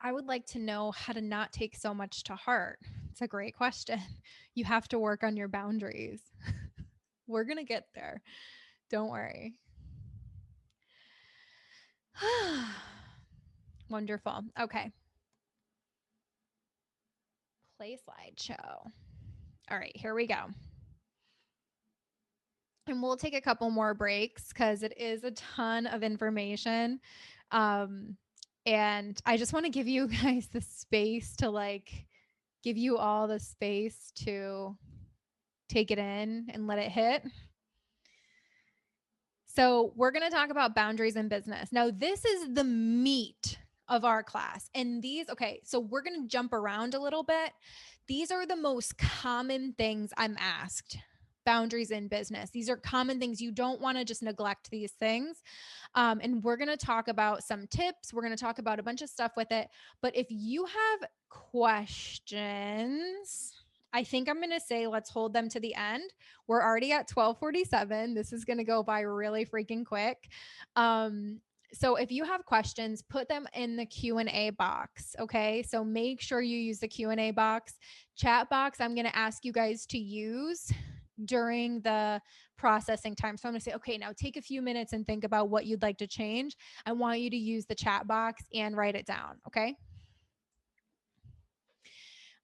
I would like to know how to not take so much to heart. It's a great question. You have to work on your boundaries. We're going to get there. Don't worry. Wonderful. Okay. Play slideshow. All right, here we go. And we'll take a couple more breaks because it is a ton of information. Um, and I just want to give you guys the space to give you all the space to take it in and let it hit. So, we're going to talk about boundaries in business. Now, this is the meat of our class. And okay, so we're going to jump around a little bit. These are the most common things I'm asked. Boundaries in business. These are common things. You don't want to just neglect these things. And we're going to talk about some tips. We're going to talk about a bunch of stuff with it. But if you have questions, I think I'm going to say let's hold them to the end. We're already at 12:47. This is going to go by really freaking quick. So if you have questions, put them in the Q&A box, okay? So make sure you use the Q&A box. Chat box, I'm going to ask you guys to use during the processing time. So I'm going to say, okay, now take a few minutes and think about what you'd like to change. I want you to use the chat box and write it down, okay?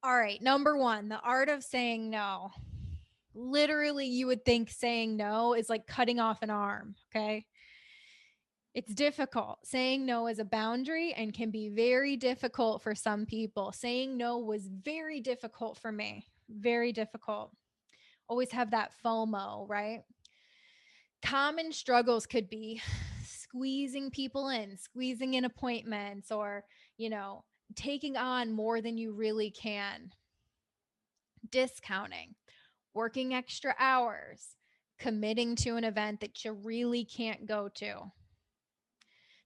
All right, number 1, the art of saying no. Literally, you would think saying no is like cutting off an arm, okay? It's difficult. Saying no is a boundary and can be very difficult for some people. Saying no was very difficult for me. Very difficult. Always have that FOMO, right? Common struggles could be squeezing people in, squeezing in appointments, or, taking on more than you really can, discounting, working extra hours, committing to an event that you really can't go to.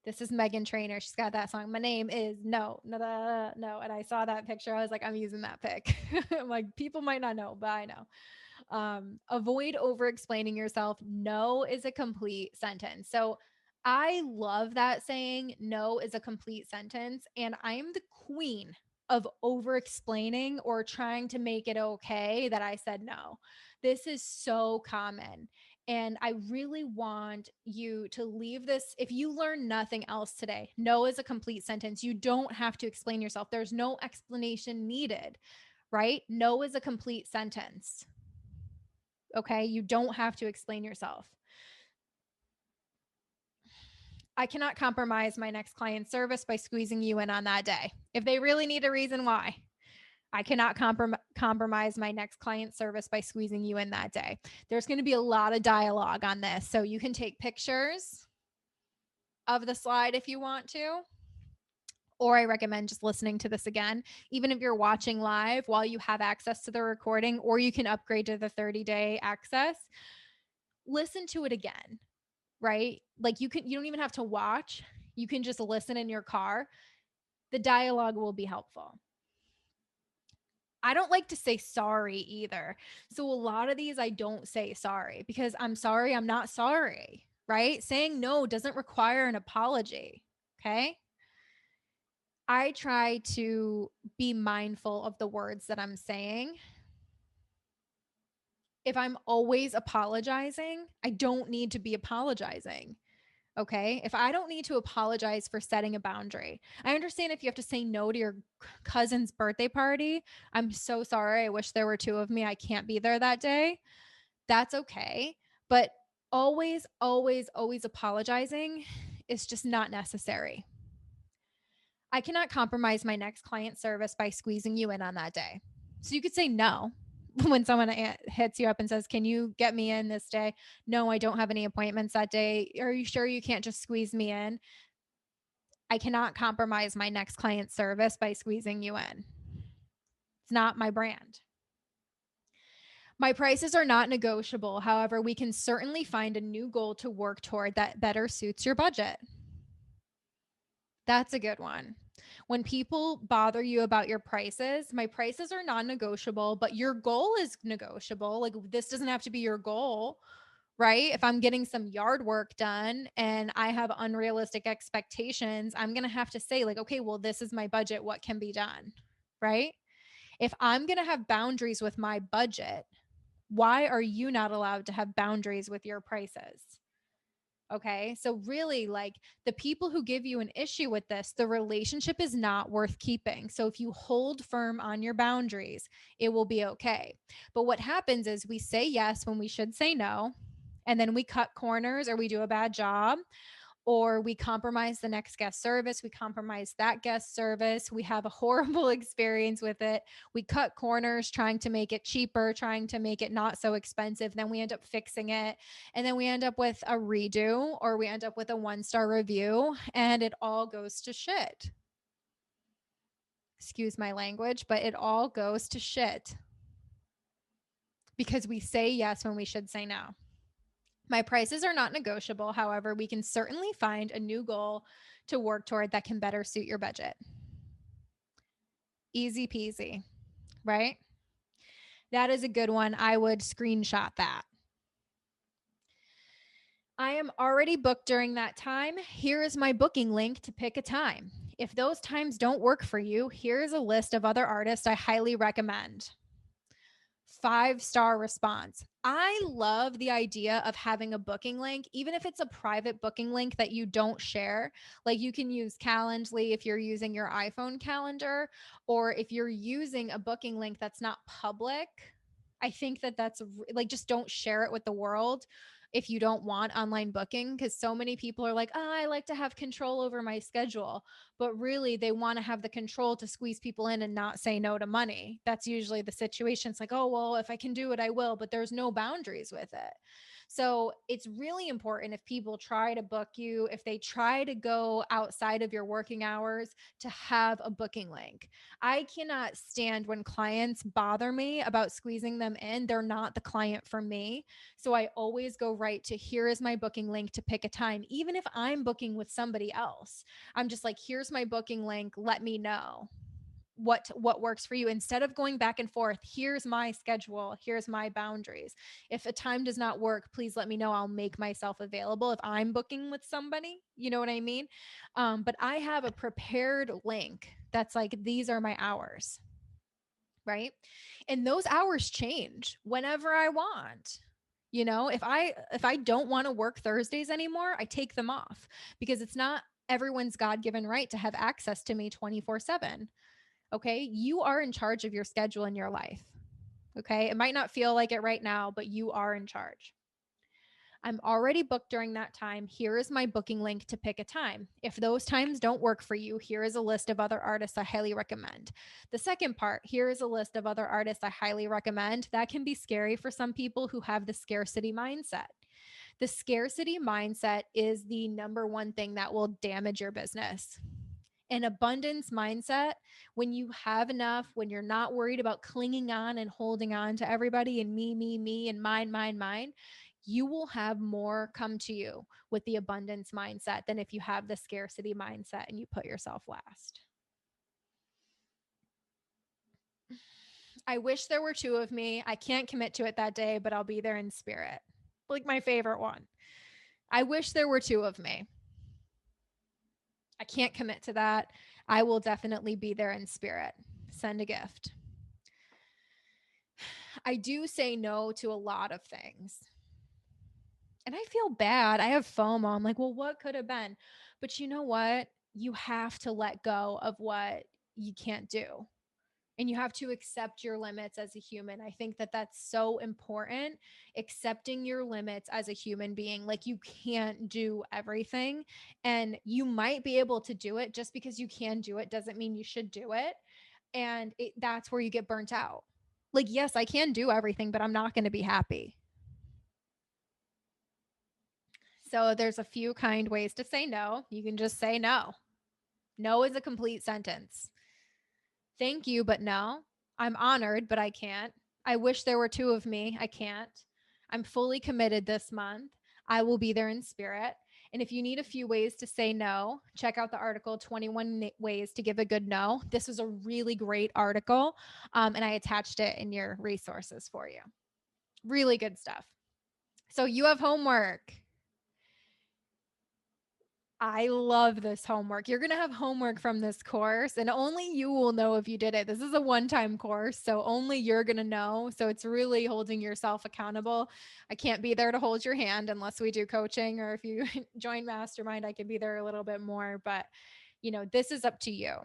This is Megan Trainor. She's got that song. My name is no. And I saw that picture. I was like, I'm using that pic. I'm like, people might not know, but I know. Avoid over explaining yourself. No is a complete sentence. So I love that saying. No is a complete sentence. And I'm the queen of over explaining or trying to make it okay that I said no. This is so common. And I really want you to leave this. If you learn nothing else today, no is a complete sentence. You don't have to explain yourself. There's no explanation needed, right? No is a complete sentence. Okay. You don't have to explain yourself. I cannot compromise my next client's service by squeezing you in on that day. If they really need a reason why, I cannot compromise my next client service by squeezing you in that day. There's going to be a lot of dialogue on this. So you can take pictures of the slide if you want to, or I recommend just listening to this again, even if you're watching live while you have access to the recording, or you can upgrade to the 30-day access. Listen to it again, right? Like you don't even have to watch. You can just listen in your car. The dialogue will be helpful. I don't like to say sorry either. So a lot of these I don't say sorry because I'm sorry, I'm not sorry, right? Saying no doesn't require an apology, okay? I try to be mindful of the words that I'm saying. If I'm always apologizing, I don't need to be apologizing. Okay. If I don't need to apologize for setting a boundary, I understand if you have to say no to your cousin's birthday party. I'm so sorry. I wish there were 2 of me. I can't be there that day. That's okay. But always, always, always apologizing is just not necessary. I cannot compromise my next client service by squeezing you in on that day. So you could say no when someone hits you up and says, can you get me in this day? No, I don't have any appointments that day. Are you sure you can't just squeeze me in? I cannot compromise my next client service by squeezing you in. It's not my brand. My prices are not negotiable. However, we can certainly find a new goal to work toward that better suits your budget. That's a good one. When people bother you about your prices, my prices are non-negotiable, but your goal is negotiable. Like this doesn't have to be your goal, right? If I'm getting some yard work done and I have unrealistic expectations, I'm going to have to say, like, okay, well, this is my budget. What can be done? Right? If I'm going to have boundaries with my budget, why are you not allowed to have boundaries with your prices? Okay. So, really, like the people who give you an issue with this, the relationship is not worth keeping. So, if you hold firm on your boundaries, it will be okay. But what happens is we say yes when we should say no. And then we cut corners or we do a bad job or we compromise the next guest service, we compromise that guest service, we have a horrible experience with it, we cut corners trying to make it cheaper, trying to make it not so expensive, then we end up fixing it, and then we end up with a redo or we end up with a 1-star review, and it all goes to shit. Excuse my language, but it all goes to shit because we say yes when we should say no. My prices are not negotiable. However, we can certainly find a new goal to work toward that can better suit your budget. Easy peasy, right? That is a good one. I would screenshot that. I am already booked during that time. Here is my booking link to pick a time. If those times don't work for you, here's a list of other artists I highly recommend. 5-star response. I love the idea of having a booking link, even if it's a private booking link that you don't share. Like you can use Calendly if you're using your iPhone calendar, or if you're using a booking link that's not public. I think that that's like, just don't share it with the world if you don't want online booking, because so many people are like, oh, I like to have control over my schedule, but really they want to have the control to squeeze people in and not say no to money. That's usually the situation. It's like, oh, well, if I can do it, I will, but there's no boundaries with it. So it's really important if people try to book you, if they try to go outside of your working hours, to have a booking link. I cannot stand when clients bother me about squeezing them in. They're not the client for me. So I always go right to here is my booking link to pick a time, even if I'm booking with somebody else. I'm just like, here's my booking link. Let me know what works for you, instead of going back and forth. Here's my schedule, here's my boundaries. If a time does not work, please let me know. I'll make myself available if I'm booking with somebody, you know what I mean? But I have a prepared link that's like, these are my hours, right? And those hours change whenever I want. You know, if I don't want to work Thursdays anymore, I take them off, because it's not everyone's God-given right to have access to me 24/7. Okay. You are in charge of your schedule in your life. Okay. It might not feel like it right now, but you are in charge. I'm already booked during that time. Here is my booking link to pick a time. If those times don't work for you, here is a list of other artists I highly recommend. The second part, here is a list of other artists I highly recommend. That can be scary for some people who have the scarcity mindset. The scarcity mindset is the number one thing that will damage your business. An abundance mindset, when you have enough, when you're not worried about clinging on and holding on to everybody and me, and mine, you will have more come to you with the abundance mindset than if you have the scarcity mindset and you put yourself last. I wish there were two of me. I can't commit to it that day, but I'll be there in spirit. Like my favorite one. I wish there were two of me. I can't commit to that. I will definitely be there in spirit. Send a gift. I do say no to a lot of things. And I feel bad. I have FOMO. I'm like, well, what could have been? But you know what? You have to let go of what you can't do. And you have to accept your limits as a human. I think that that's so important. Accepting your limits as a human being. Like, you can't do everything. And you might be able to do it. Just because you can do it doesn't mean you should do it. And that's where you get burnt out. Like, yes, I can do everything, but I'm not going to be happy. So there's a few kind ways to say no. You can just say no. No is a complete sentence. Thank you, but no. I'm honored, but I can't. I wish there were two of me. I can't. I'm fully committed this month. I will be there in spirit. And if you need a few ways to say no, check out the article 21 Ways to Give a Good No. This was a really great article, and I attached it in your resources for you. Really good stuff. So you have homework. I love this homework. You're going to have homework from this course, and only you will know if you did it. This is a one-time course, so only you're going to know. So it's really holding yourself accountable. I can't be there to hold your hand unless we do coaching, or if you join Mastermind, I can be there a little bit more. But, this is up to you.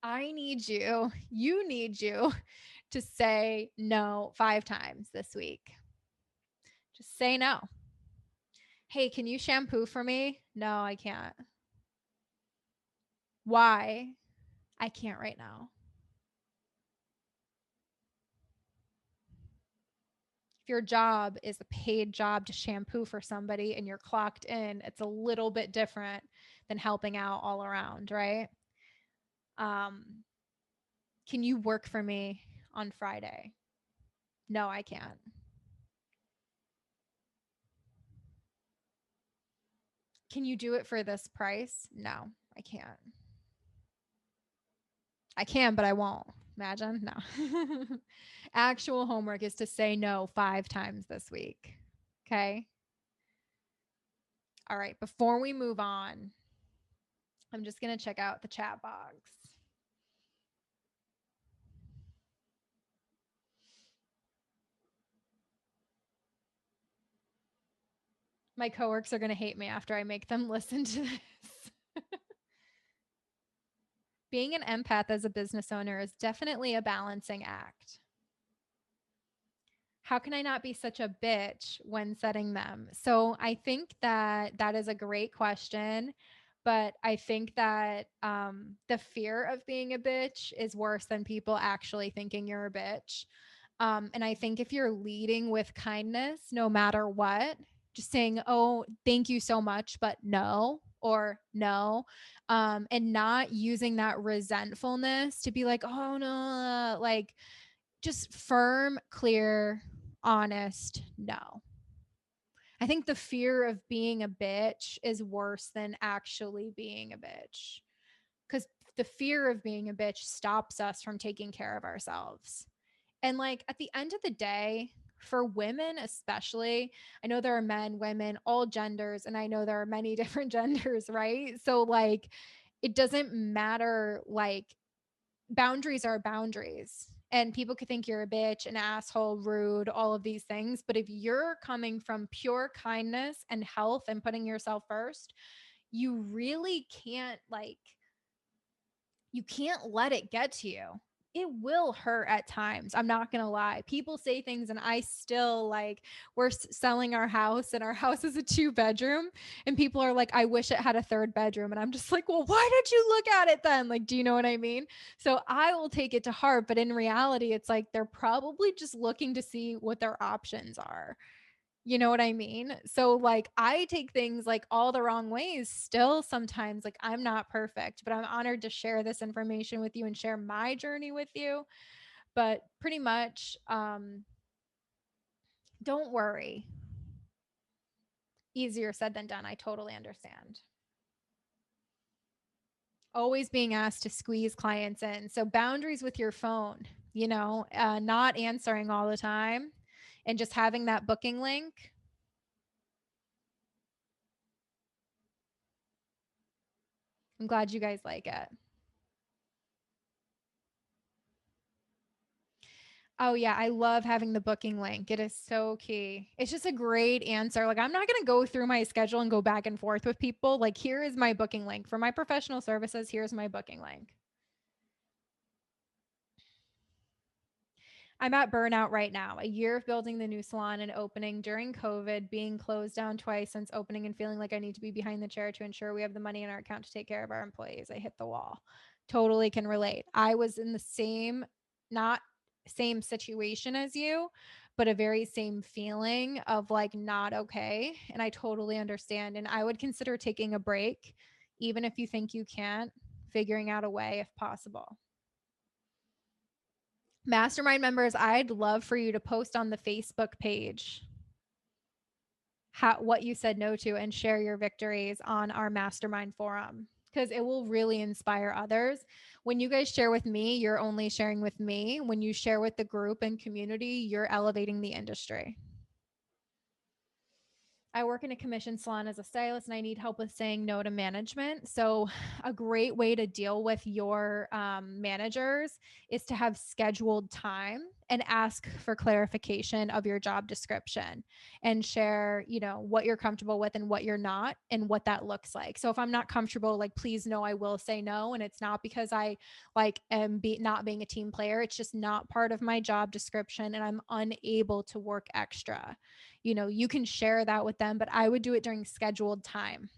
You need you to say no 5 times this week. Just say no. Hey, can you shampoo for me? No, I can't. Why? I can't right now. If your job is a paid job to shampoo for somebody and you're clocked in, it's a little bit different than helping out all around, right? Can you work for me on Friday? No, I can't. Can you do it for this price? No, I can't. I can, but I won't. Imagine? No. Actual homework is to say no 5 times this week. Okay. All right. Before we move on, I'm just going to check out the chat box. My coworkers are going to hate me after I make them listen to this. Being an empath as a business owner is definitely a balancing act. How can I not be such a bitch when setting them? So I think that is a great question, but I think that the fear of being a bitch is worse than people actually thinking you're a bitch. And I think if you're leading with kindness, no matter what, just saying, oh, thank you so much, but no, or no, and not using that resentfulness to be like, oh, no, like just firm, clear, honest, no. I think the fear of being a bitch is worse than actually being a bitch because the fear of being a bitch stops us from taking care of ourselves. And like at the end of the day, for women especially, I know there are men, women, all genders, and I know there are many different genders, right? So like it doesn't matter, like boundaries are boundaries. And people could think you're a bitch, an asshole, rude, all of these things. But if you're coming from pure kindness and health and putting yourself first, you really can't you can't let it get to you. It will hurt at times. I'm not going to lie. People say things and I still like, we're selling our house and our house is a 2-bedroom. And people are like, I wish it had a 3rd bedroom. And I'm just like, well, why did you look at it then? Like, do you know what I mean? So I will take it to heart. But in reality, it's like they're probably just looking to see what their options are. You know what I mean? So like I take things like all the wrong ways still sometimes. Like I'm not perfect, but I'm honored to share this information with you and share my journey with you. But pretty much don't worry. Easier said than done. I totally understand. Always being asked to squeeze clients in. So boundaries with your phone, not answering all the time and just having that booking link. I'm glad you guys like it. Oh yeah, I love having the booking link. It is so key. It's just a great answer. Like I'm not going to go through my schedule and go back and forth with people. Like here is my booking link for my professional services. Here's my booking link. I'm at burnout right now. A year of building the new salon and opening during COVID, being closed down twice since opening and feeling like I need to be behind the chair to ensure we have the money in our account to take care of our employees. I hit the wall. Totally can relate. I was in the same, not same situation as you, but a very same feeling of like not okay. And I totally understand. And I would consider taking a break, even if you think you can't, figuring out a way if possible. Mastermind members, I'd love for you to post on the Facebook page what you said no to and share your victories on our mastermind forum because it will really inspire others. When you guys share with me, you're only sharing with me. When you share with the group and community, you're elevating the industry. I work in a commission salon as a stylist and I need help with saying no to management. So, a great way to deal with your managers is to have scheduled time and ask for clarification of your job description and share, what you're comfortable with and what you're not and what that looks like. So, if I'm not comfortable, like, please know I will say no. And it's not because I am not being a team player. It's just not part of my job description and I'm unable to work extra. You can share that with them, but I would do it during scheduled time.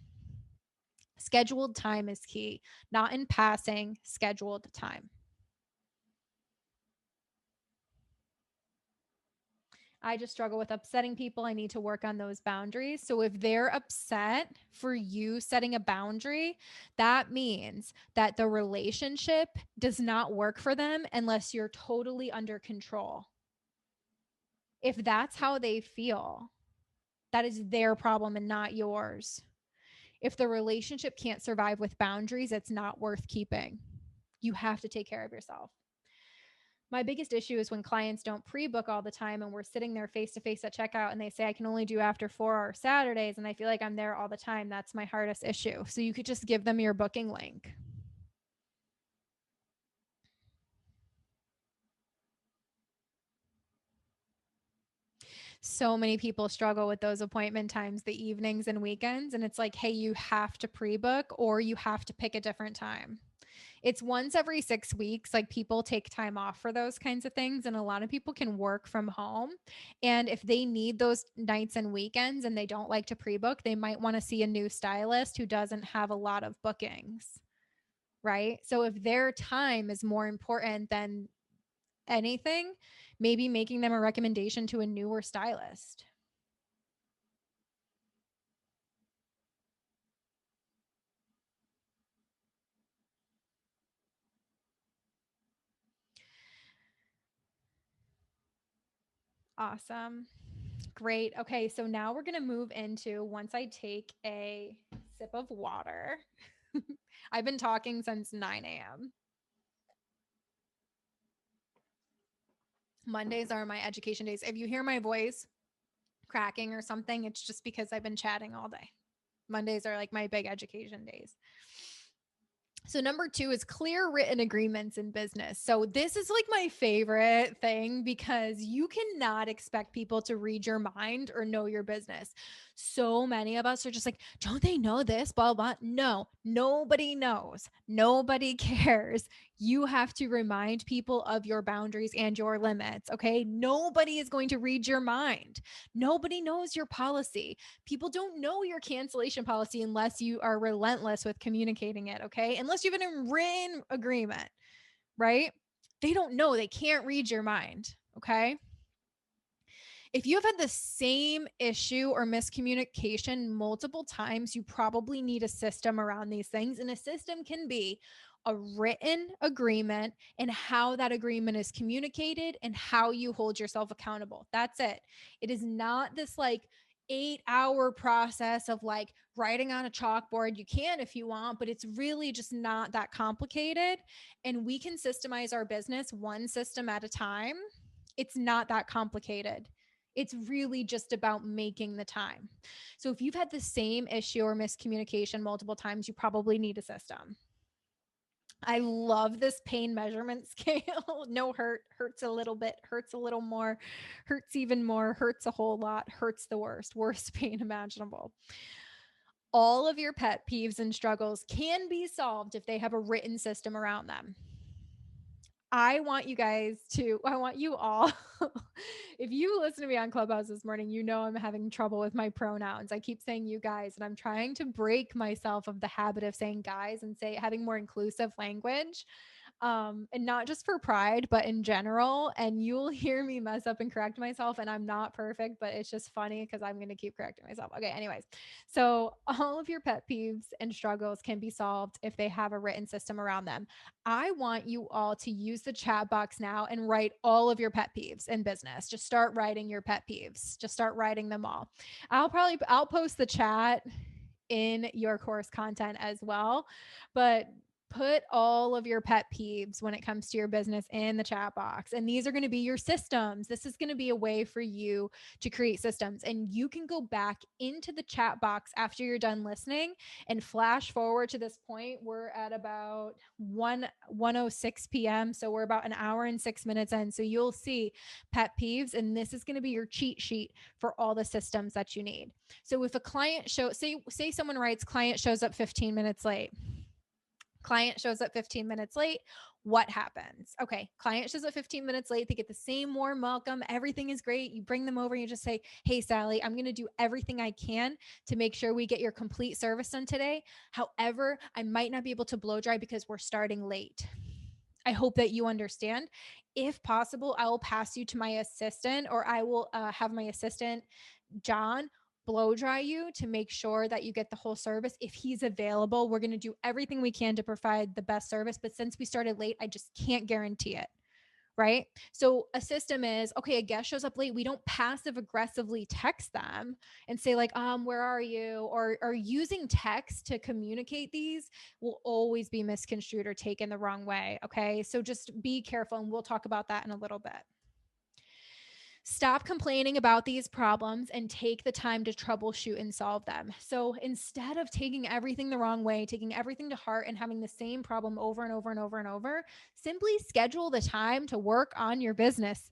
Scheduled time is key, not in passing, scheduled time. I just struggle with upsetting people. I need to work on those boundaries. So if they're upset for you setting a boundary, that means that the relationship does not work for them unless you're totally under control. If that's how they feel, that is their problem and not yours. If the relationship can't survive with boundaries, it's not worth keeping. You have to take care of yourself. My biggest issue is when clients don't pre-book all the time and we're sitting there face to face at checkout and they say I can only do after 4 hour Saturdays and I feel like I'm there all the time. That's my hardest issue. So you could just give them your booking link. So many people struggle with those appointment times, the evenings and weekends. And it's like, hey, you have to pre book or you have to pick a different time. It's once every 6 weeks. Like people take time off for those kinds of things. And a lot of people can work from home. And if they need those nights and weekends and they don't like to pre book, they might want to see a new stylist who doesn't have a lot of bookings. Right. So if their time is more important than anything, maybe making them a recommendation to a newer stylist. Awesome. Great. Okay, so now we're going to move into once I take a sip of water. I've been talking since 9 a.m. Mondays are my education days. If you hear my voice cracking or something, it's just because I've been chatting all day. Mondays are like my big education days. So number 2 is clear written agreements in business. So this is like my favorite thing because you cannot expect people to read your mind or know your business. So many of us are just like, don't they know this? Blah, blah. No, nobody knows. Nobody cares. You have to remind people of your boundaries and your limits. Okay. Nobody is going to read your mind. Nobody knows your policy. People don't know your cancellation policy unless you are relentless with communicating it. Okay. Unless you have an written agreement, right? They don't know. They can't read your mind. Okay. If you have had the same issue or miscommunication multiple times, you probably need a system around these things. And a system can be a written agreement and how that agreement is communicated and how you hold yourself accountable. That's it. It is not this like 8 hour process of like writing on a chalkboard. You can if you want, but it's really just not that complicated. And we can systemize our business one system at a time. It's not that complicated. It's really just about making the time. So if you've had the same issue or miscommunication multiple times, you probably need a system. I love this pain measurement scale. No hurt, hurts a little bit, hurts a little more, hurts even more, hurts a whole lot, hurts the worst pain imaginable. All of your pet peeves and struggles can be solved if they have a written system around them. I want you all, if you listen to me on Clubhouse this morning, you know I'm having trouble with my pronouns. I keep saying you guys, and I'm trying to break myself of the habit of saying guys and having more inclusive language. And not just for pride, but in general. And you'll hear me mess up and correct myself. And I'm not perfect, but it's just funny because I'm going to keep correcting myself. Okay. Anyways, so all of your pet peeves and struggles can be solved if they have a written system around them. I want you all to use the chat box now and write all of your pet peeves in business. Just start writing your pet peeves. Just start writing them all. I'll post the chat in your course content as well, but Put all of your pet peeves when it comes to your business in the chat box. And these are going to be your systems. This is going to be a way for you to create systems. And you can go back into the chat box after you're done listening and flash forward to this point. We're at about 1:06 p.m. So we're about an hour and 6 minutes in. So you'll see pet peeves, and this is going to be your cheat sheet for all the systems that you need. So if a client say someone writes client shows up 15 minutes late. Client shows up 15 minutes late. What happens? Okay, client shows up 15 minutes late. They get the same warm welcome. Everything is great. You bring them over and you just say, "Hey, Sally, I'm going to do everything I can to make sure we get your complete service done today. However, I might not be able to blow dry because we're starting late. I hope that you understand. If possible, I will pass you to my assistant, or I will have my assistant John blow dry you to make sure that you get the whole service. If he's available, we're going to do everything we can to provide the best service. But since we started late, I just can't guarantee it." Right. So a system is okay, a guest shows up late. We don't passive aggressively text them and say, like, where are you? Or using text to communicate these will always be misconstrued or taken the wrong way. Okay. So just be careful. And we'll talk about that in a little bit. Stop complaining about these problems and take the time to troubleshoot and solve them. So instead of taking everything the wrong way, taking everything to heart and having the same problem over and over and over and over, simply schedule the time to work on your business.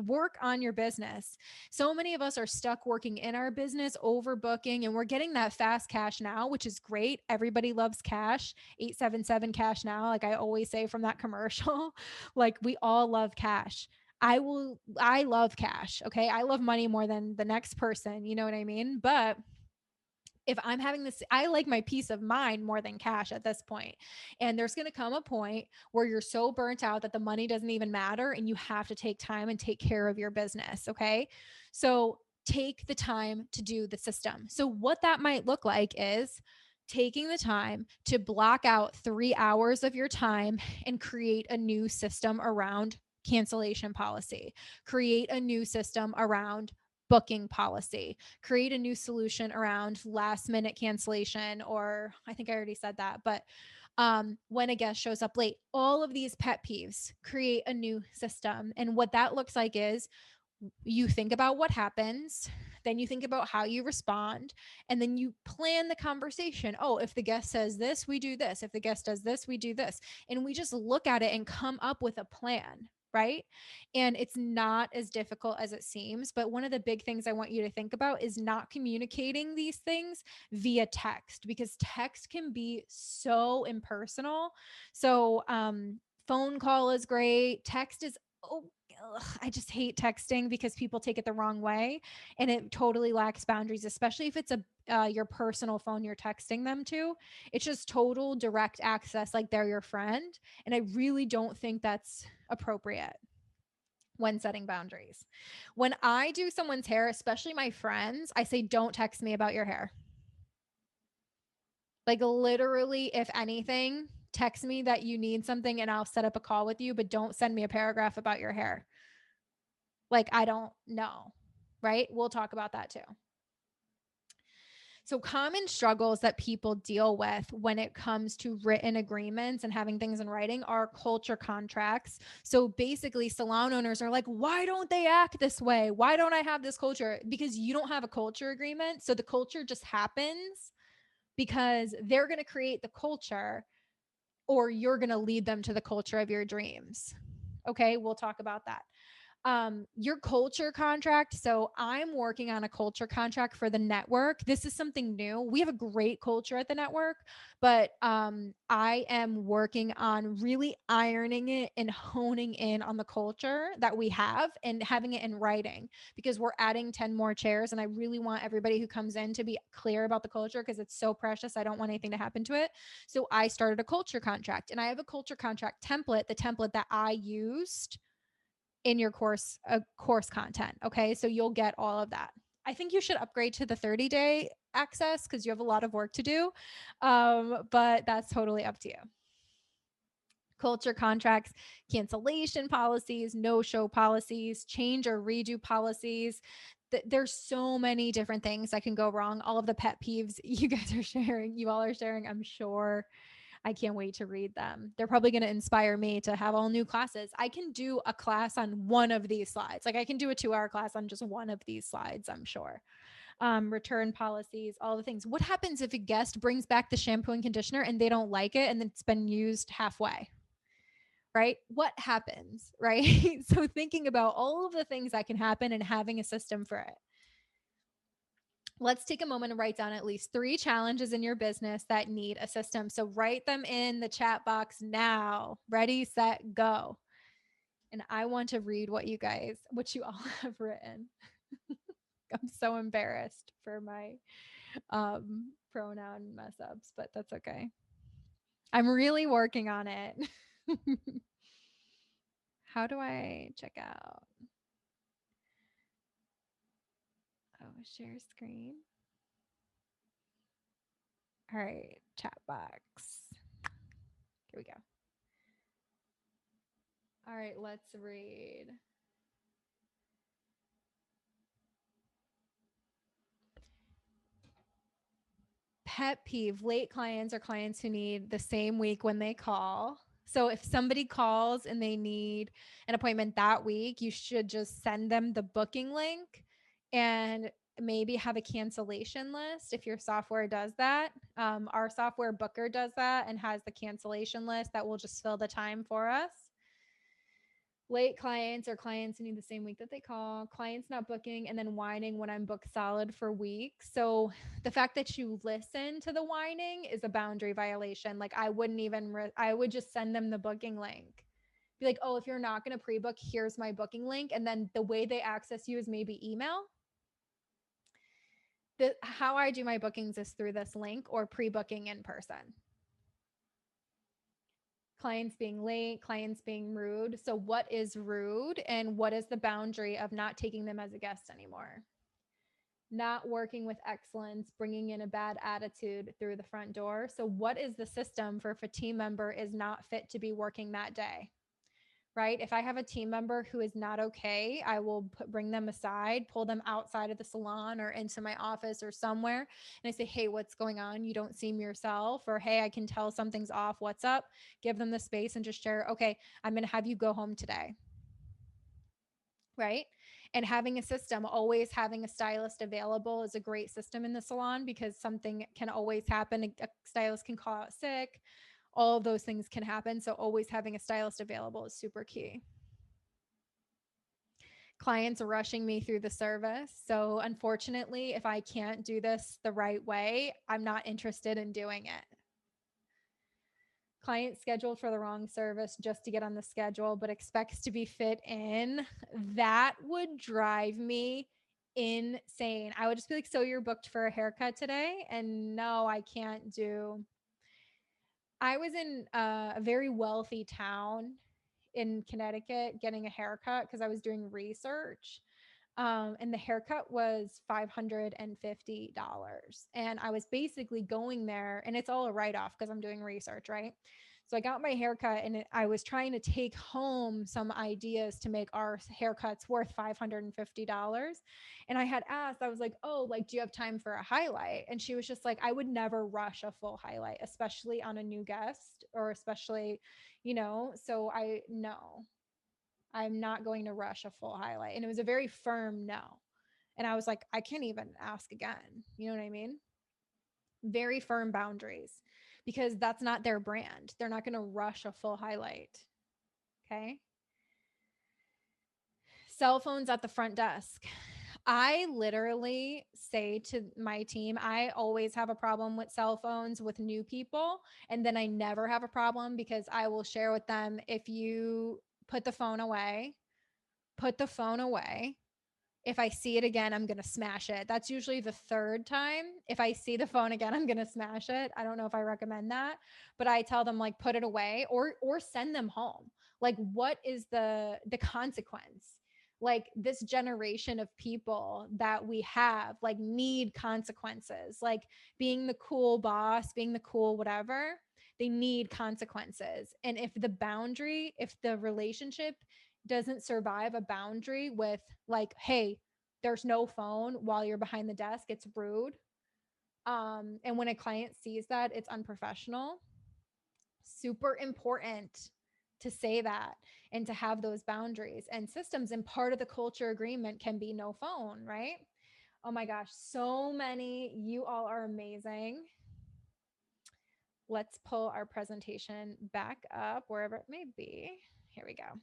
Work on your business. So many of us are stuck working in our business, overbooking, and we're getting that fast cash now, which is great. Everybody loves cash. 877 cash now, like I always say from that commercial. Like we all love cash. I love cash. Okay. I love money more than the next person. You know what I mean? But if I'm having this, I like my peace of mind more than cash at this point. And there's going to come a point where you're so burnt out that the money doesn't even matter and you have to take time and take care of your business. Okay. So take the time to do the system. So, what that might look like is taking the time to block out 3 hours of your time and create a new system around cancellation policy, create a new system around booking policy, create a new solution around last minute cancellation, or I think I already said that, but when a guest shows up late, all of these pet peeves, create a new system. And what that looks like is you think about what happens, then you think about how you respond, and then you plan the conversation. Oh, if the guest says this, we do this. If the guest does this, we do this. And we just look at it and come up with a plan. Right. And it's not as difficult as it seems. But one of the big things I want you to think about is not communicating these things via text, because text can be so impersonal. So, phone call is great. Text is, oh, I just hate texting because people take it the wrong way and it totally lacks boundaries, especially if it's a your personal phone you're texting them to. It's just total direct access, like they're your friend. And I really don't think that's appropriate when setting boundaries. When I do someone's hair, especially my friends, I say, don't text me about your hair. Like literally, if anything, text me that you need something and I'll set up a call with you, but don't send me a paragraph about your hair. Like, I don't know, right? We'll talk about that too. So, common struggles that people deal with when it comes to written agreements and having things in writing are culture contracts. So, basically, salon owners are like, why don't they act this way? Why don't I have this culture? Because you don't have a culture agreement. So, the culture just happens because they're going to create the culture or you're going to lead them to the culture of your dreams. Okay, we'll talk about that. Your culture contract. So I'm working on a culture contract for the network. This is something new. We have a great culture at the network, but I am working on really ironing it and honing in on the culture that we have and having it in writing, because we're adding 10 more chairs and I really want everybody who comes in to be clear about the culture because it's so precious. I don't want anything to happen to it. So I started a culture contract and I have a culture contract template, the template that I used in your course content. Okay. So you'll get all of that. I think you should upgrade to the 30-day access because you have a lot of work to do. But that's totally up to you. Culture contracts, cancellation policies, no show policies, change or redo policies. There's so many different things that can go wrong. All of the pet peeves you guys are sharing, you all are sharing, I'm sure. I can't wait to read them. They're probably going to inspire me to have all new classes. I can do a class on one of these slides. Like I can do a 2-hour class on just one of these slides, I'm sure. Return policies, all the things. What happens if a guest brings back the shampoo and conditioner and they don't like it and it's been used halfway? Right? What happens? Right? So thinking about all of the things that can happen and having a system for it. Let's take a moment and write down at least 3 challenges in your business that need a system. So write them in the chat box now. Ready, set, go. And I want to read what you all have written. I'm so embarrassed for my pronoun mess ups, but that's okay. I'm really working on it. How do I check out? Oh, share screen. All right, chat box. Here we go. All right, let's read. Pet peeve, late clients are clients who need the same week when they call. So if somebody calls and they need an appointment that week, you should just send them the booking link and maybe have a cancellation list if your software does that. Our software booker does that and has the cancellation list that will just fill the time for us. Late clients or clients who need the same week that they call, clients not booking and then whining when I'm booked solid for weeks. So the fact that you listen to the whining is a boundary violation. Like I wouldn't even, I would just send them the booking link. Be like, oh, if you're not going to pre-book, here's my booking link. And then the way they access you is maybe email. How I do my bookings is through this link or pre-booking in person. Clients being late, clients being rude. So, what is rude and what is the boundary of not taking them as a guest anymore? Not working with excellence, bringing in a bad attitude through the front door. So, what is the system for if a team member is not fit to be working that day? Right? If I have a team member who is not okay, I will bring them aside, pull them outside of the salon or into my office or somewhere. And I say, hey, what's going on? You don't seem yourself. Or, hey, I can tell something's off. What's up? Give them the space and just share, okay, I'm going to have you go home today. Right? And having a system, always having a stylist available is a great system in the salon because something can always happen. A stylist can call out sick. All of those things can happen. So always having a stylist available is super key. Clients rushing me through the service. So unfortunately, if I can't do this the right way, I'm not interested in doing it. Client scheduled for the wrong service just to get on the schedule, but expects to be fit in. That would drive me insane. I would just be like, so you're booked for a haircut today? And no, I can't do. I was in a very wealthy town in Connecticut getting a haircut because I was doing research. And the haircut was $550. And I was basically going there, and it's all a write off because I'm doing research, right? So I got my haircut, and I was trying to take home some ideas to make our haircuts worth $550. And I had asked, I was like, oh, like, do you have time for a highlight? And she was just like, I would never rush a full highlight, especially on a new guest or especially, so no. I'm not going to rush a full highlight. And it was a very firm no. And I was like, I can't even ask again. You know what I mean? Very firm boundaries because that's not their brand. They're not going to rush a full highlight. Okay. Cell phones at the front desk. I literally say to my team, I always have a problem with cell phones with new people. And then I never have a problem because I will share with them if you put the phone away, put the phone away. If I see it again, I'm going to smash it. That's usually the third time. If I see the phone again, I'm going to smash it. I don't know if I recommend that, but I tell them like put it away or send them home. Like what is the consequence? Like this generation of people that we have like need consequences. Like being the cool boss, being the cool whatever, they need consequences. And if the relationship doesn't survive a boundary with like, hey, there's no phone while you're behind the desk, it's rude. And when a client sees that, it's unprofessional. Super important to say that and to have those boundaries and systems. And part of the culture agreement can be no phone, right? Oh my gosh, so many. You all are amazing. Let's pull our presentation back up wherever it may be. Here we go.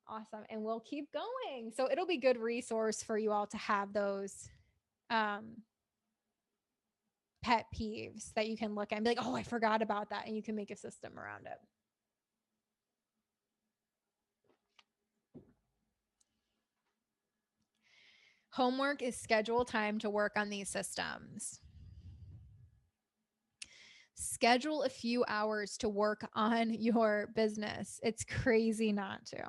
Awesome. And we'll keep going. So it'll be good resource for you all to have those um, pet peeves that you can look at and be like, oh, I forgot about that. And you can make a system around it. Homework is schedule time to work on these systems. Schedule a few hours to work on your business. It's crazy not to.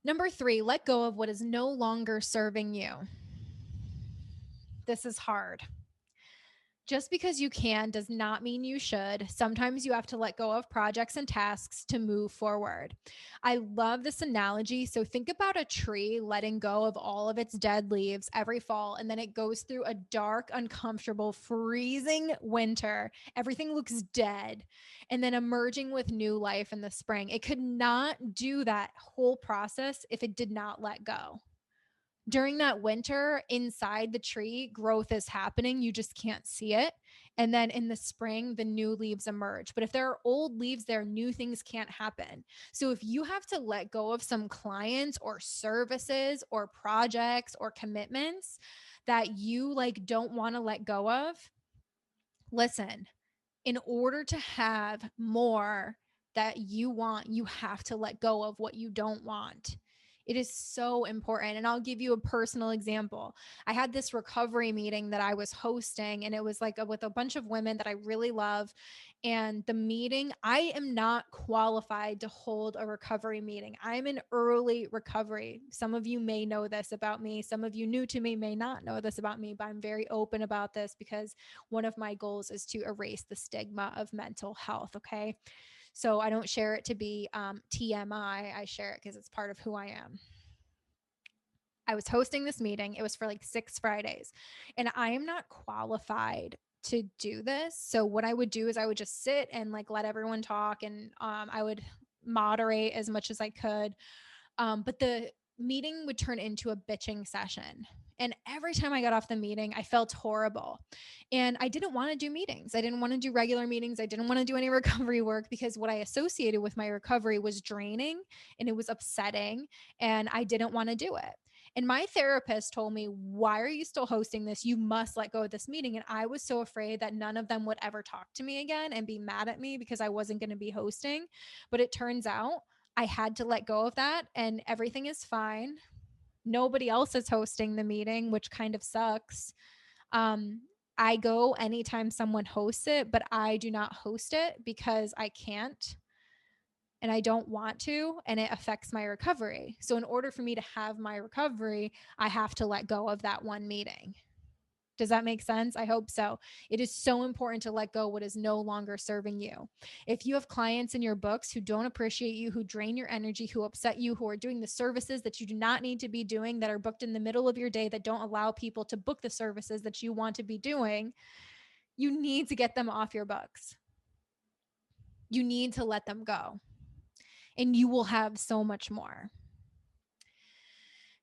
Number 3, let go of what is no longer serving you. This is hard. Just because you can does not mean you should. Sometimes you have to let go of projects and tasks to move forward. I love this analogy. So think about a tree letting go of all of its dead leaves every fall, and then it goes through a dark, uncomfortable, freezing winter. Everything looks dead, and then emerging with new life in the spring. It could not do that whole process if it did not let go. During that winter, inside the tree, growth is happening. You just can't see it. And then in the spring, the new leaves emerge. But if there are old leaves there, new things can't happen. So if you have to let go of some clients or services or projects or commitments that you like don't want to let go of, listen, in order to have more that you want, you have to let go of what you don't want. It is so important. And I'll give you a personal example. I had this recovery meeting that I was hosting, and it was like with a bunch of women that I really love. And the meeting, I am not qualified to hold a recovery meeting. I'm in early recovery. Some of you may know this about me. Some of you new to me may not know this about me, but I'm very open about this because one of my goals is to erase the stigma of mental health. Okay. So I don't share it to be TMI. I share it because it's part of who I am. I was hosting this meeting. It was for like 6 Fridays, and I am not qualified to do this. So what I would do is I would just sit and like let everyone talk, and I would moderate as much as I could. But the meeting would turn into a bitching session. And every time I got off the meeting, I felt horrible. And I didn't want to do meetings. I didn't want to do regular meetings. I didn't want to do any recovery work because what I associated with my recovery was draining and it was upsetting. And I didn't want to do it. And my therapist told me, why are you still hosting this? You must let go of this meeting. And I was so afraid that none of them would ever talk to me again and be mad at me because I wasn't going to be hosting. But it turns out I had to let go of that, and everything is fine. Nobody else is hosting the meeting, which kind of sucks. Um, I go anytime someone hosts it, but I do not host it because I can't and I don't want to, and it affects my recovery. So, in order for me to have my recovery, I have to let go of that one meeting. Does that make sense? I hope so. It is so important to let go what is no longer serving you. If you have clients in your books who don't appreciate you, who drain your energy, who upset you, who are doing the services that you do not need to be doing, that are booked in the middle of your day, that don't allow people to book the services that you want to be doing, you need to get them off your books. You need to let them go, and you will have so much more.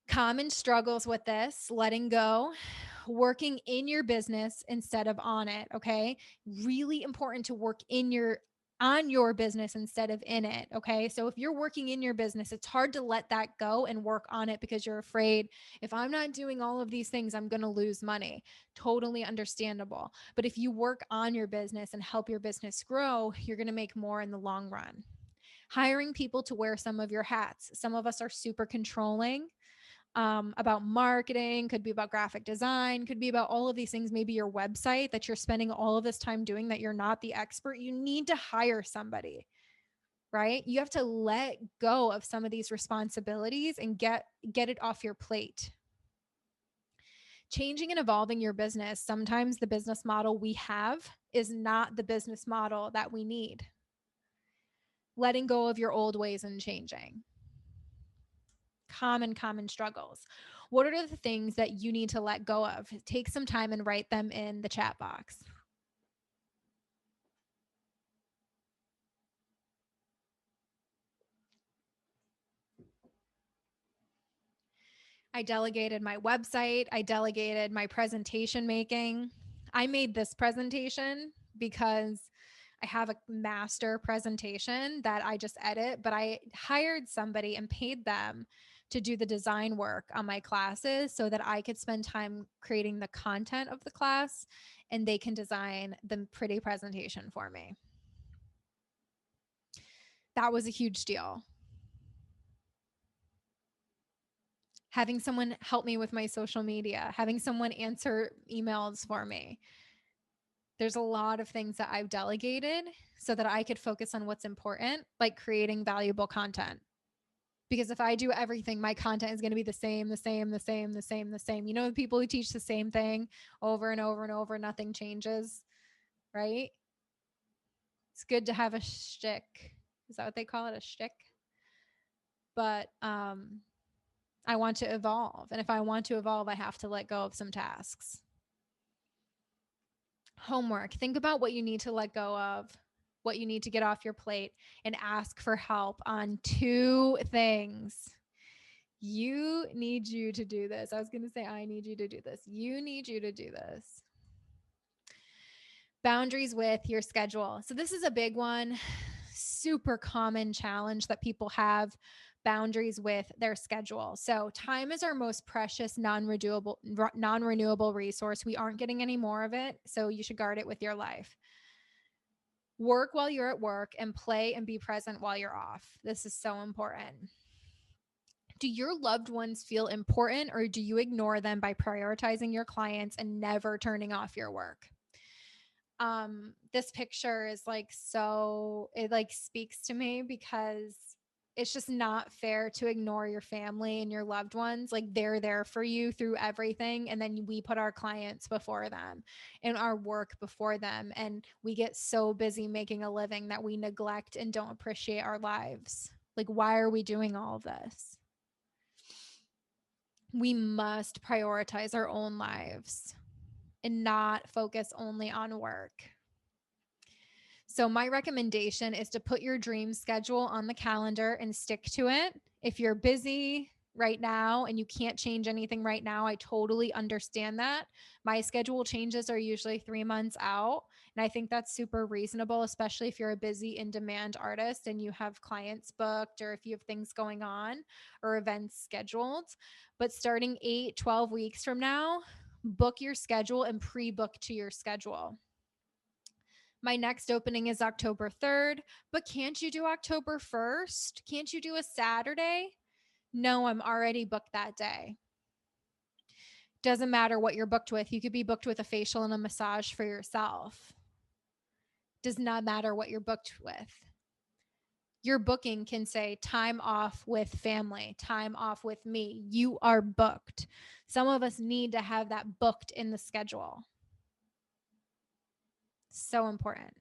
Common struggles with this, letting go, working in your business instead of on it. Okay. Really important to work on your business instead of in it. Okay. So if you're working in your business, it's hard to let that go and work on it because you're afraid, if I'm not doing all of these things, I'm going to lose money. Totally understandable. But if you work on your business and help your business grow, you're going to make more in the long run. Hiring people to wear some of your hats. Some of us are super controlling about marketing, could be about graphic design, could be about all of these things, maybe your website that you're spending all of this time doing that you're not the expert. You need to hire somebody, right? You have to let go of some of these responsibilities and get it off your plate. Changing and evolving your business. Sometimes the business model we have is not the business model that we need. Letting go of your old ways and changing. Common struggles. What are the things that you need to let go of? Take some time and write them in the chat box. I delegated my website. I delegated my presentation making. I made this presentation because I have a master presentation that I just edit, but I hired somebody and paid them to do the design work on my classes so that I could spend time creating the content of the class and they can design the pretty presentation for me. That was a huge deal. Having someone help me with my social media, having someone answer emails for me. There's a lot of things that I've delegated so that I could focus on what's important, like creating valuable content. Because if I do everything, my content is going to be the same, the same, the same, the same, the same. You know, the people who teach the same thing over and over and over, nothing changes, right? It's good to have a shtick. Is that what they call it? A shtick? But I want to evolve. And if I want to evolve, I have to let go of some tasks. Homework. Think about what you need to let go of, what you need to get off your plate, and ask for help on 2 things. You need you to do this. I was going to say, I need you to do this. You need you to do this. Boundaries with your schedule. So, this is a big one, super common challenge that people have, boundaries with their schedule. So, time is our most precious non-renewable resource. We aren't getting any more of it, so you should guard it with your life. Work while you're at work and play and be present while you're off. This is so important. Do your loved ones feel important, or do you ignore them by prioritizing your clients and never turning off your work? This picture is like, so it like speaks to me because it's just not fair to ignore your family and your loved ones. Like, they're there for you through everything, and then we put our clients before them and our work before them, and we get so busy making a living that we neglect and don't appreciate our lives. Like, why are we doing all of this? We must prioritize our own lives and not focus only on work. So, my recommendation is to put your dream schedule on the calendar and stick to it. If you're busy right now and you can't change anything right now, I totally understand that. My schedule changes are usually 3 months out. And I think that's super reasonable, especially if you're a busy in demand artist and you have clients booked, or if you have things going on or events scheduled. But starting 8, 12 weeks from now, book your schedule and pre book to your schedule. My next opening is October 3rd, but can't you do October 1st? Can't you do a Saturday? No, I'm already booked that day. Doesn't matter what you're booked with. You could be booked with a facial and a massage for yourself. Does not matter what you're booked with. Your booking can say time off with family, time off with me. You are booked. Some of us need to have that booked in the schedule. So important.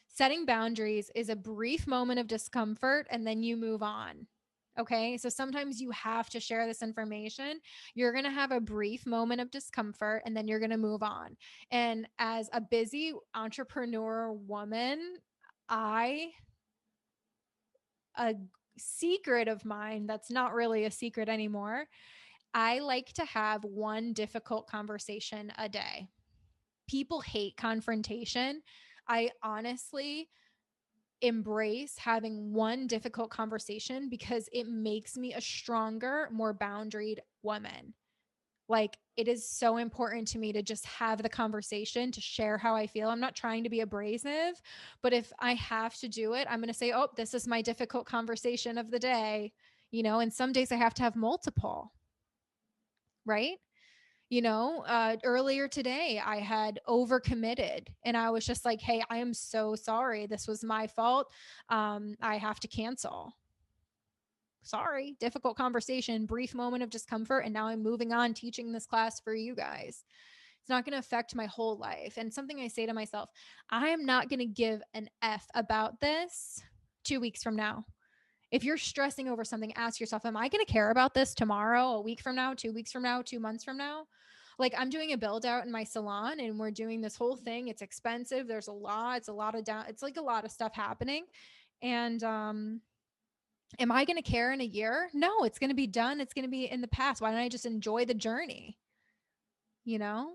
Setting boundaries is a brief moment of discomfort and then you move on. Okay. So sometimes you have to share this information. You're going to have a brief moment of discomfort and then you're going to move on. And as a busy entrepreneur woman, a secret of mine that's not really a secret anymore, I like to have one difficult conversation a day. People hate confrontation. I honestly embrace having one difficult conversation because it makes me a stronger, more boundaried woman. Like, it is so important to me to just have the conversation, to share how I feel. I'm not trying to be abrasive, but if I have to do it, I'm going to say, oh, this is my difficult conversation of the day, and some days I have to have multiple, right? Earlier today I had overcommitted and I was just like, hey, I am so sorry. This was my fault. I have to cancel. Sorry, difficult conversation, brief moment of discomfort. And now I'm moving on teaching this class for you guys. It's not going to affect my whole life. And something I say to myself, I am not going to give an F about this 2 weeks from now. If you're stressing over something, ask yourself, am I going to care about this tomorrow, a week from now, 2 weeks from now, 2 months from now? Like, I'm doing a build out in my salon and we're doing this whole thing. It's expensive. There's a lot. It's like a lot of stuff happening. And Am I going to care in a year? No, it's going to be done. It's going to be in the past. Why don't I just enjoy the journey? You know,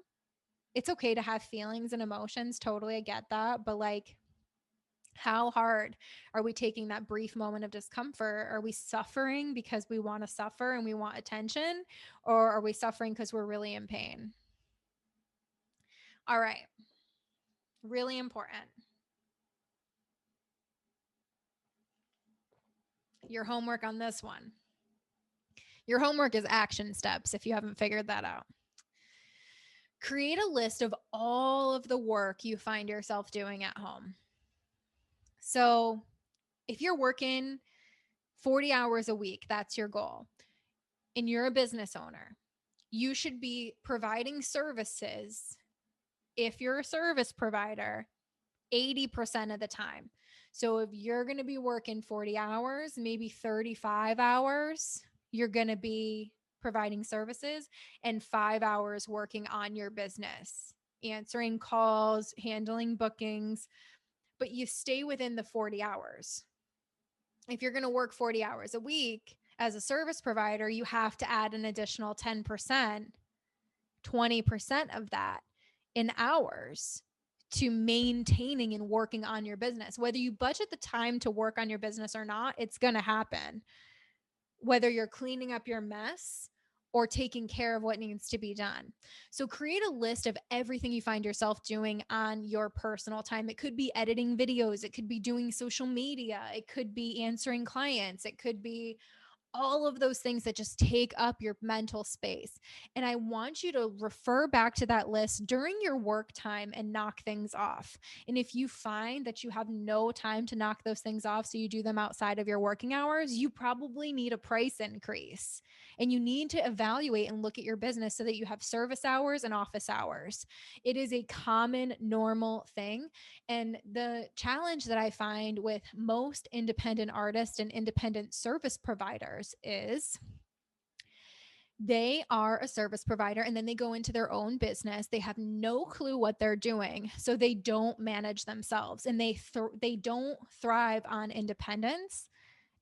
it's okay to have feelings and emotions. Totally. I get that. But like, how hard are we taking that brief moment of discomfort? Are we suffering because we want to suffer and we want attention? Or are we suffering because we're really in pain? All right. Really important. Your homework on this one. Your homework is action steps if you haven't figured that out. Create a list of all of the work you find yourself doing at home. So if you're working 40 hours a week, that's your goal, and you're a business owner, you should be providing services, if you're a service provider, 80% of the time. So if you're going to be working 40 hours, maybe 35 hours, you're going to be providing services, and 5 hours working on your business, answering calls, handling bookings, but you stay within the 40 hours. If you're going to work 40 hours a week as a service provider, you have to add an additional 10%, 20% of that in hours to maintaining and working on your business. Whether you budget the time to work on your business or not, it's going to happen. Whether you're cleaning up your mess or taking care of what needs to be done. So create a list of everything you find yourself doing on your personal time. It could be editing videos, it could be doing social media, it could be answering clients, it could be all of those things that just take up your mental space. And I want you to refer back to that list during your work time and knock things off. And if you find that you have no time to knock those things off, so you do them outside of your working hours, you probably need a price increase. And you need to evaluate and look at your business so that you have service hours and office hours. It is a common, normal thing. And the challenge that I find with most independent artists and independent service providers is they are a service provider and then they go into their own business. They have no clue what they're doing. So they don't manage themselves, and they don't thrive on independence.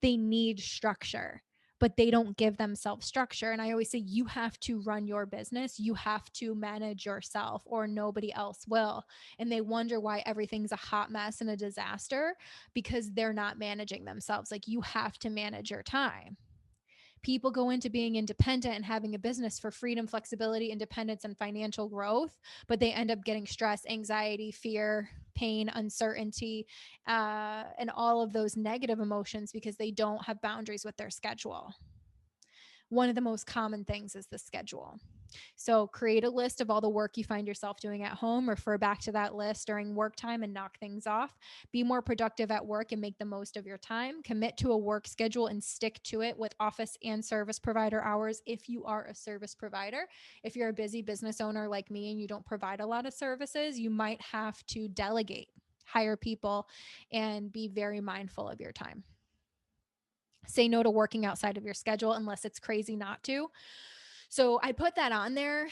They need structure, but they don't give themselves structure. And I always say, you have to run your business, you have to manage yourself, or nobody else will. And they wonder why everything's a hot mess and a disaster, because they're not managing themselves. Like, you have to manage your time. People go into being independent and having a business for freedom, flexibility, independence, and financial growth, but they end up getting stress, anxiety, fear, pain, uncertainty, and all of those negative emotions because they don't have boundaries with their schedule. One of the most common things is the schedule. So create a list of all the work you find yourself doing at home, refer back to that list during work time and knock things off. Be more productive at work and make the most of your time. Commit to a work schedule and stick to it with office and service provider hours if you are a service provider. If you're a busy business owner like me and you don't provide a lot of services, you might have to delegate, hire people, and be very mindful of your time. Say no to working outside of your schedule unless it's crazy not to. So I put that on there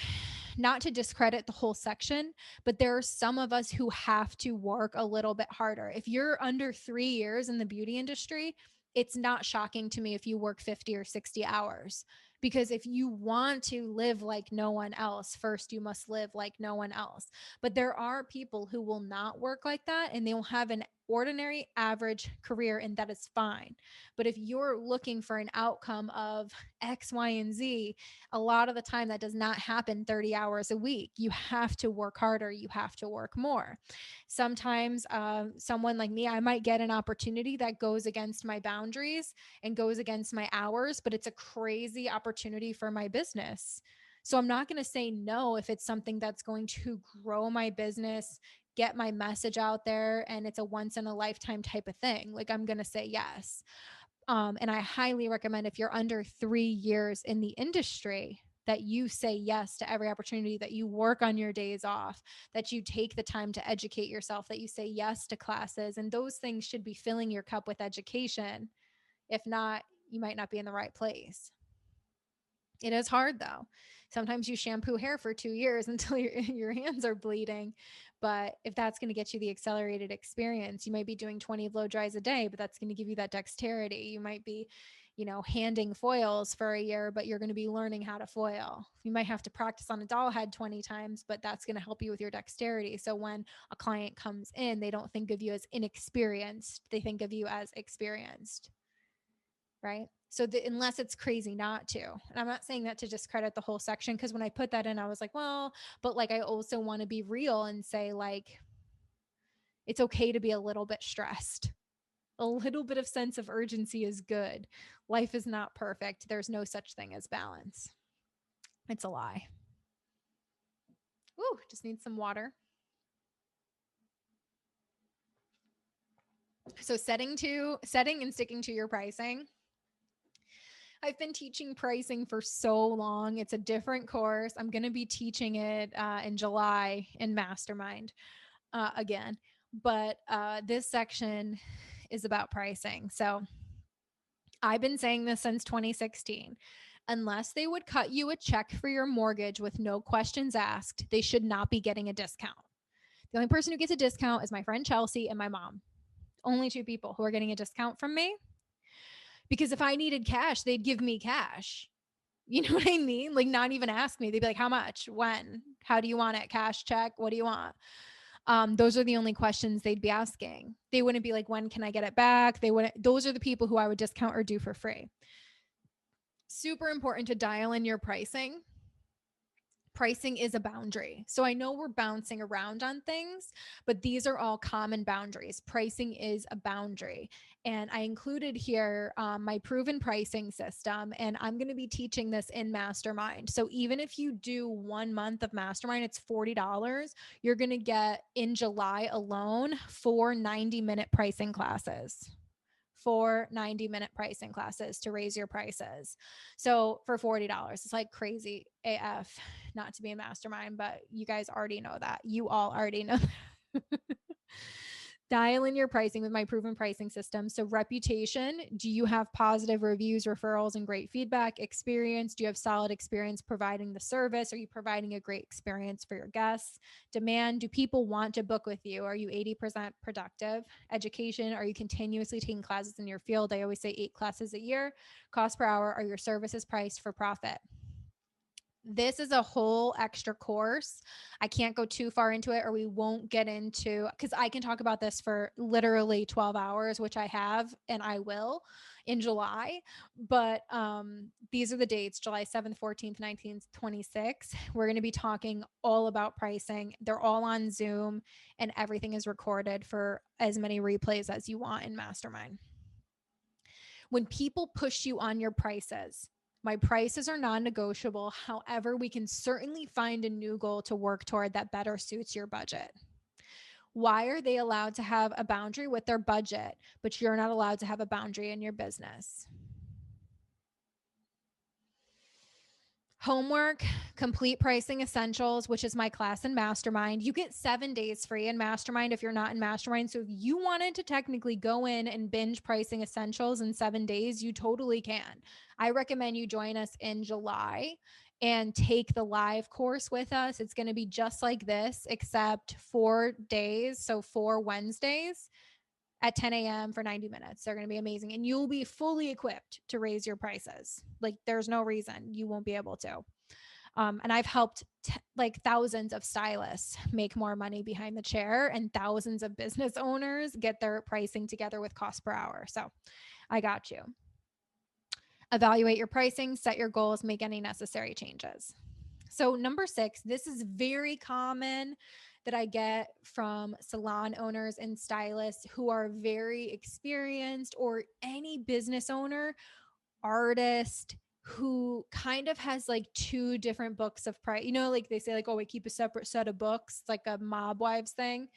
not to discredit the whole section, but there are some of us who have to work a little bit harder. If you're under 3 years in the beauty industry, it's not shocking to me if you work 50 or 60 hours. Because if you want to live like no one else, first you must live like no one else. But there are people who will not work like that, and they will have an ordinary average career, and that is fine. But if you're looking for an outcome of X, Y, and Z, a lot of the time that does not happen 30 hours a week. You have to work harder, you have to work more. Sometimes someone like me, I might get an opportunity that goes against my boundaries and goes against my hours, but it's a crazy opportunity for my business. So I'm not going to say no if it's something that's going to grow my business, get my message out there, and it's a once in a lifetime type of thing. Like, I'm going to say yes. And I highly recommend, if you're under 3 years in the industry, that you say yes to every opportunity, that you work on your days off, that you take the time to educate yourself, that you say yes to classes. And those things should be filling your cup with education. If not, you might not be in the right place. It is hard though. Sometimes you shampoo hair for 2 years until your hands are bleeding. But if that's going to get you the accelerated experience, you might be doing 20 blow dries a day, but that's going to give you that dexterity. You might be, handing foils for a year, but you're going to be learning how to foil. You might have to practice on a doll head 20 times, but that's going to help you with your dexterity. So when a client comes in, they don't think of you as inexperienced, they think of you as experienced, right? So unless it's crazy not to. And I'm not saying that to discredit the whole section, because when I put that in, I was like, well, but like I also want to be real and say, like, it's okay to be a little bit stressed. A little bit of sense of urgency is good. Life is not perfect. There's no such thing as balance. It's a lie. Ooh, just need some water. So setting and sticking to your pricing. I've been teaching pricing for so long. It's a different course. I'm going to be teaching it in July in Mastermind again. But this section is about pricing. So I've been saying this since 2016. Unless they would cut you a check for your mortgage with no questions asked, they should not be getting a discount. The only person who gets a discount is my friend Chelsea and my mom. Only two people who are getting a discount from me. Because if I needed cash, they'd give me cash. You know what I mean? Like, not even ask me. They'd be like, how much? When? How do you want it? Cash, check? What do you want? Those are the only questions they'd be asking. They wouldn't be like, when can I get it back? They wouldn't. Those are the people who I would discount or do for free. Super important to dial in your pricing. Pricing is a boundary. So I know we're bouncing around on things, but these are all common boundaries. Pricing is a boundary. And I included here my proven pricing system, and I'm going to be teaching this in Mastermind. So even if you do 1 month of Mastermind, it's $40. You're going to get in July alone 4 90-minute pricing classes. 4 90-minute pricing classes to raise your prices. So for $40, it's like crazy AF not to be a mastermind, but you guys already know that. You all already know that. Dial in your pricing with my proven pricing system. So reputation, do you have positive reviews, referrals, and great feedback? Experience, do you have solid experience providing the service? Are you providing a great experience for your guests? Demand, do people want to book with you? Are you 80% productive? Education, are you continuously taking classes in your field? I always say 8 classes a year. Cost per hour, are your services priced for profit? This is a whole extra course. I can't go too far into it or we won't get into, because I can talk about this for literally 12 hours, which I have and I will in July. But these are the dates: July 7th, 14th, 19th, 26th. We're going to be talking all about pricing. They're all on Zoom and everything is recorded for as many replays as you want in Mastermind. When people push you on your prices, my prices are non-negotiable. However, we can certainly find a new goal to work toward that better suits your budget. Why are they allowed to have a boundary with their budget, but you're not allowed to have a boundary in your business? Homework, complete pricing essentials, which is my class in Mastermind. You get 7 days free in Mastermind if you're not in Mastermind. So if you wanted to technically go in and binge pricing essentials in 7 days, you totally can. I recommend you join us in July and take the live course with us. It's going to be just like this, except 4 days. So 4 Wednesdays at 10 a.m. for 90 minutes. They're going to be amazing. And you'll be fully equipped to raise your prices. Like, there's no reason you won't be able to. And I've helped like thousands of stylists make more money behind the chair and thousands of business owners get their pricing together with cost per hour. So I got you. Evaluate your pricing, set your goals, make any necessary changes. So number 6, this is very common that I get from salon owners and stylists who are very experienced, or any business owner, artist who kind of has like 2 different books of price. You know, like they say like, oh, we keep a separate set of books, like a mob wives thing.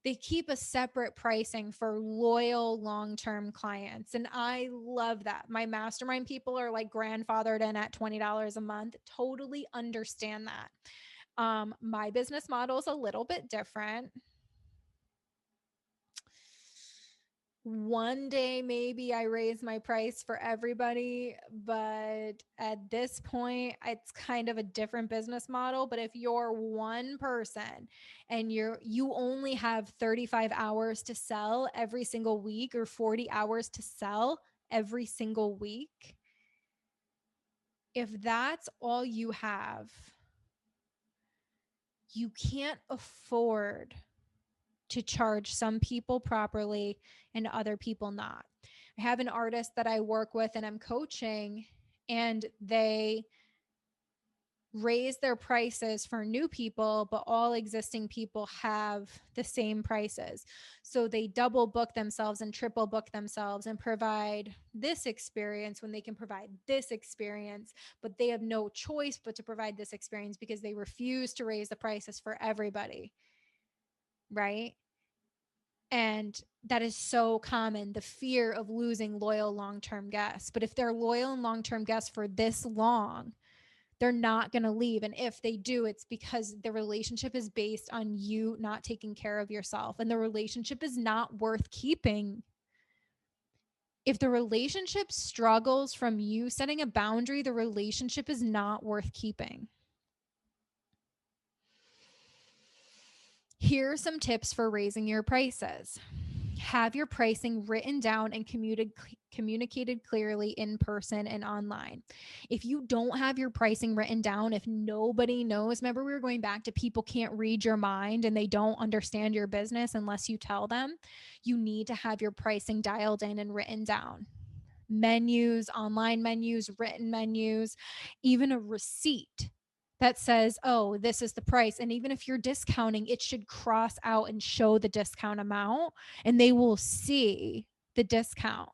They keep a separate pricing for loyal long-term clients. And I love that. My mastermind people are like grandfathered in at $20 a month. Totally understand that. My business model is a little bit different. One day, maybe I raise my price for everybody, but at this point, it's kind of a different business model. But if you're one person and you only have 35 hours to sell every single week or 40 hours to sell every single week, if that's all you have, you can't afford to charge some people properly and other people not. I have an artist that I work with and I'm coaching, and they raise their prices for new people, but all existing people have the same prices. So they double book themselves and triple book themselves and provide this experience when they can provide this experience, but they have no choice but to provide this experience because they refuse to raise the prices for everybody. Right. And that is so common, the fear of losing loyal long-term guests. But if they're loyal and long-term guests for this long, they're not going to leave. And if they do, it's because the relationship is based on you not taking care of yourself. And the relationship is not worth keeping. If the relationship struggles from you setting a boundary, the relationship is not worth keeping. Here are some tips for raising your prices. Have your pricing written down and communicated clearly in person and online. If you don't have your pricing written down, if nobody knows, remember we were going back to people can't read your mind and they don't understand your business unless you tell them. You need to have your pricing dialed in and written down. Menus, online menus, written menus, even a receipt that says, oh, this is the price. And even if you're discounting, it should cross out and show the discount amount and they will see the discount.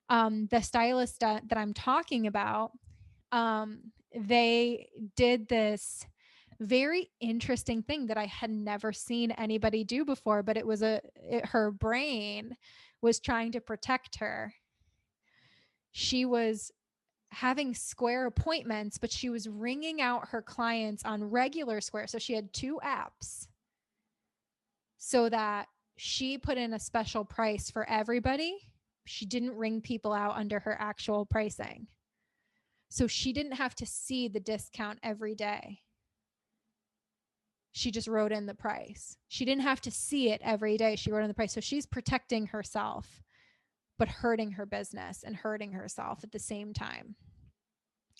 The stylist that I'm talking about, they did this very interesting thing that I had never seen anybody do before, but her brain was trying to protect her. She was having square appointments, but she was ringing out her clients on regular Square. So she had two apps so that she put in a special price for everybody. She didn't ring people out under her actual pricing. So she didn't have to see the discount every day. She just wrote in the price. She didn't have to see it every day. She wrote in the price. So she's protecting herself, but hurting her business and hurting herself at the same time.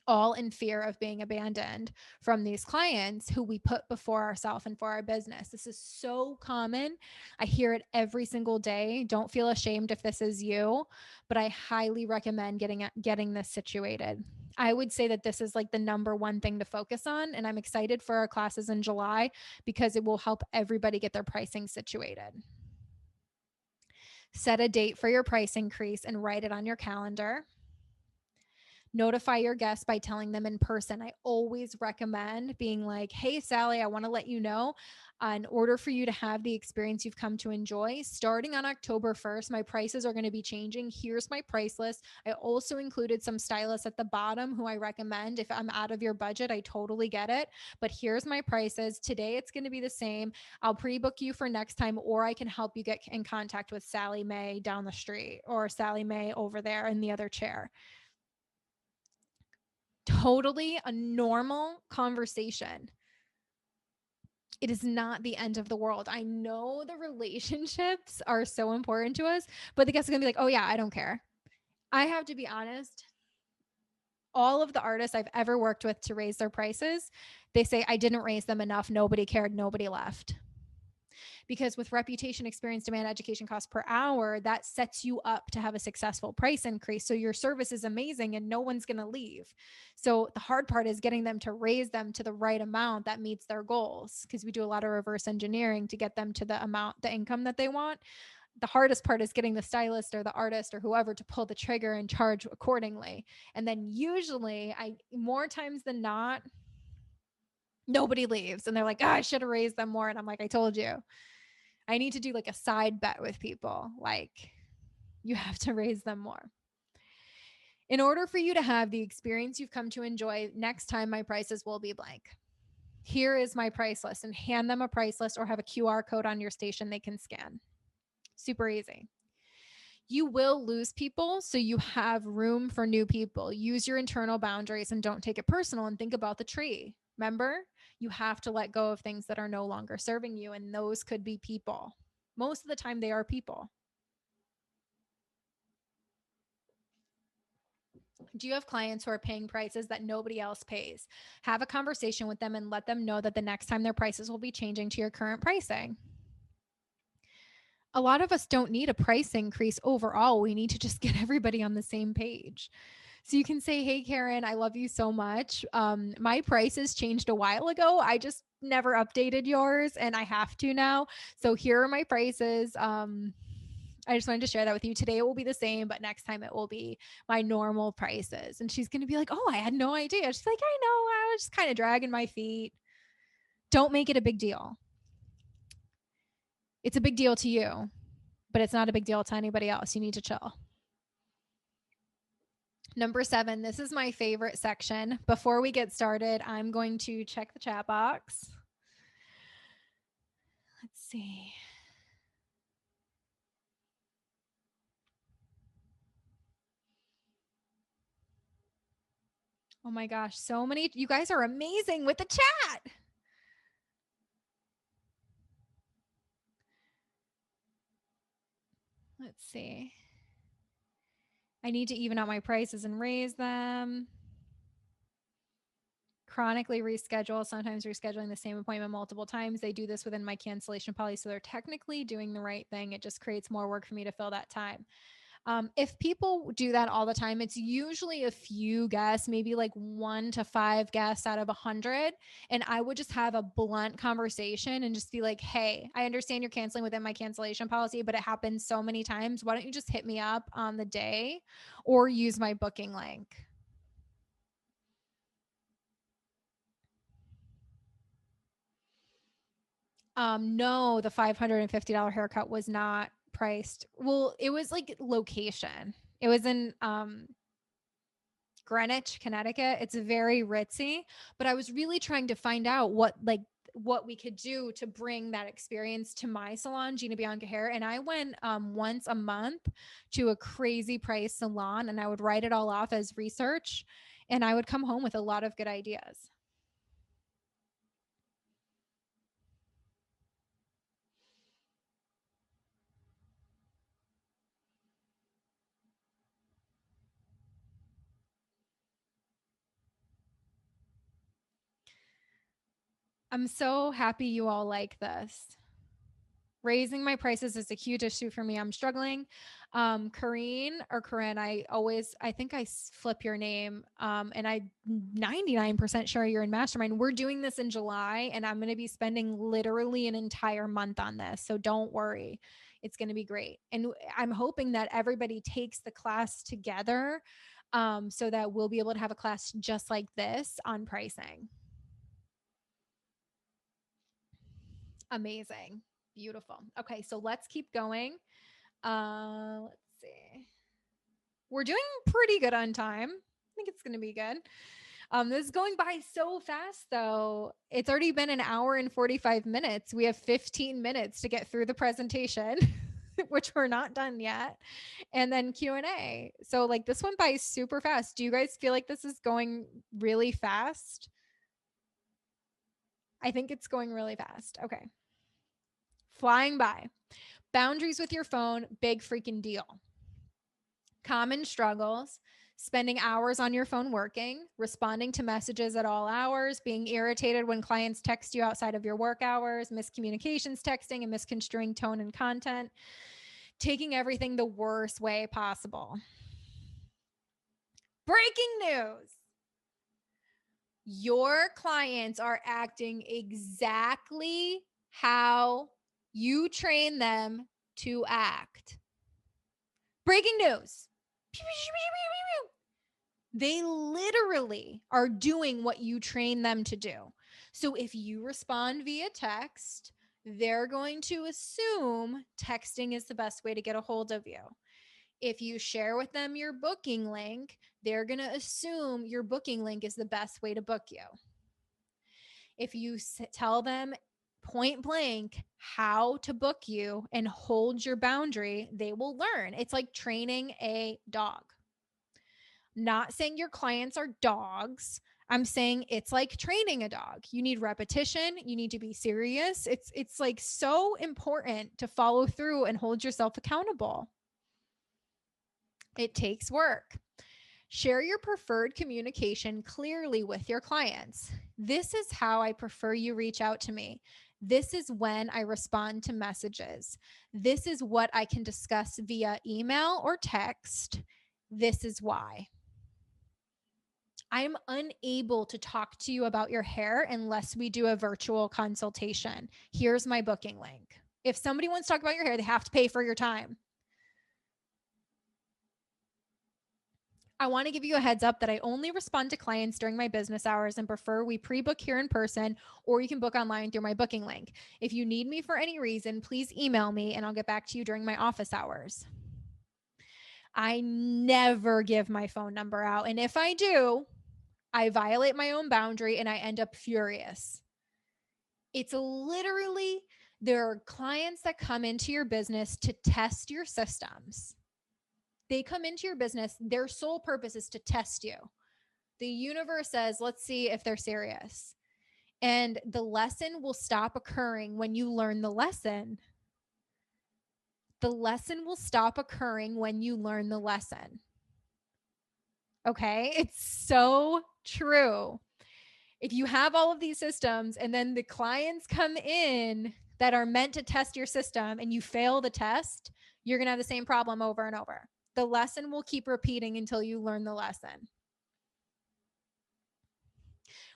All in fear of being abandoned from these clients who we put before ourselves and for our business. This is so common. I hear it every single day. Don't feel ashamed if this is you, but I highly recommend getting this situated. I would say that this is like the number one thing to focus on. And I'm excited for our classes in July because it will help everybody get their pricing situated. Set a date for your price increase and write it on your calendar. Notify your guests by telling them in person. I always recommend being like, hey, Sally, I want to let you know, in order for you to have the experience you've come to enjoy, starting on October 1st, my prices are going to be changing. Here's my price list. I also included some stylists at the bottom who I recommend. If I'm out of your budget, I totally get it. But here's my prices. Today, it's going to be the same. I'll pre-book you for next time, or I can help you get in contact with Sally Mae down the street or Sally Mae over there in the other chair. Totally a normal conversation. It is not the end of the world. I know the relationships are so important to us, but the guests are going to be like, oh, yeah, I don't care. I have to be honest. All of the artists I've ever worked with to raise their prices, they say, I didn't raise them enough. Nobody cared. Nobody left. Because with reputation, experience, demand, education, cost per hour, that sets you up to have a successful price increase. So your service is amazing and no one's going to leave. So the hard part is getting them to raise them to the right amount that meets their goals, because we do a lot of reverse engineering to get them to the amount, the income that they want. The hardest part is getting the stylist or the artist or whoever to pull the trigger and charge accordingly. And then usually, more times than not, nobody leaves and they're like, oh, I should have raised them more. And I'm like, I told you. I need to do like a side bet with people. Like, you have to raise them more. In order for you to have the experience you've come to enjoy, next time my prices will be blank. Here is my price list, and hand them a price list or have a QR code on your station they can scan. Super easy. You will lose people, so you have room for new people. Use your internal boundaries and don't take it personal, and think about the tree. Remember, you have to let go of things that are no longer serving you, and those could be people. Most of the time, they are people. Do you have clients who are paying prices that nobody else pays? Have a conversation with them and let them know that the next time their prices will be changing to your current pricing. A lot of us don't need a price increase overall. We need to just get everybody on the same page. So you can say, hey, Karen, I love you so much. My prices changed a while ago. I just never updated yours and I have to now. So here are my prices. I just wanted to share that with you. Today it will be the same, but next time it will be my normal prices. And she's going to be like, oh, I had no idea. She's like, I know. I was just kind of dragging my feet. Don't make it a big deal. It's a big deal to you, but it's not a big deal to anybody else. You need to chill. Number 7, this is my favorite section. Before we get started, I'm going to check the chat box. Let's see. Oh my gosh, so many. You guys are amazing with the chat. Let's see. I need to even out my prices and raise them. Chronically reschedule, sometimes rescheduling the same appointment multiple times. They do this within my cancellation policy, so they're technically doing the right thing. It just creates more work for me to fill that time. If people do that all the time, it's usually a few guests, maybe like 1 to 5 guests out of 100. And I would just have a blunt conversation and just be like, hey, I understand you're canceling within my cancellation policy, but it happens so many times. Why don't you just hit me up on the day or use my booking link? No, the $550 haircut was not priced. Well, it was like location. It was in Greenwich, Connecticut. It's very ritzy, but I was really trying to find out what we could do to bring that experience to my salon, Gina Bianca Hair. And I went once a month to a crazy price salon, and I would write it all off as research, and I would come home with a lot of good ideas. I'm so happy you all like this. Raising my prices is a huge issue for me. I'm struggling. Corinne, I think I flip your name. And I 99% sure you're in mastermind. We're doing this in July and I'm going to be spending literally an entire month on this. So don't worry. It's going to be great. And I'm hoping that everybody takes the class together. So that we'll be able to have a class just like this on pricing. Amazing. Beautiful. Okay, so let's keep going. Let's see. We're doing pretty good on time. I think it's going to be good. This is going by so fast, though. It's already been an hour and 45 minutes. We have 15 minutes to get through the presentation, which we're not done yet, and then Q&A. So, like, this went by super fast. Do you guys feel like this is going really fast? I think it's going really fast. Okay. Flying by. Boundaries with your phone, big freaking deal. Common struggles: spending hours on your phone working, responding to messages at all hours, being irritated when clients text you outside of your work hours, miscommunications texting and misconstruing tone and content, taking everything the worst way possible. Breaking news: your clients are acting exactly how you train them to act. Breaking news. They literally are doing what you train them to do. So if you respond via text, they're going to assume texting is the best way to get a hold of you. If you share with them your booking link, they're going to assume your booking link is the best way to book you. If you tell them point blank how to book you and hold your boundary, they will learn. It's like training a dog. Not saying your clients are dogs. I'm saying it's like training a dog. You need repetition, you need to be serious. It's like so important to follow through and hold yourself accountable. It takes work. Share your preferred communication clearly with your clients. This is how I prefer you reach out to me. This is when I respond to messages. This is what I can discuss via email or text. This is why. I'm unable to talk to you about your hair unless we do a virtual consultation. Here's my booking link. If somebody wants to talk about your hair, they have to pay for your time. I want to give you a heads up that I only respond to clients during my business hours and prefer we pre-book here in person, or you can book online through my booking link. If you need me for any reason, please email me and I'll get back to you during my office hours. I never give my phone number out. And if I do, I violate my own boundary and I end up furious. It's literally, there are clients that come into your business to test your systems. They come into your business, their sole purpose is to test you. The universe says, let's see if they're serious. And the lesson will stop occurring when you learn the lesson. The lesson will stop occurring when you learn the lesson. Okay? It's so true. If you have all of these systems and then the clients come in that are meant to test your system and you fail the test, you're going to have the same problem over and over. The lesson will keep repeating until you learn the lesson.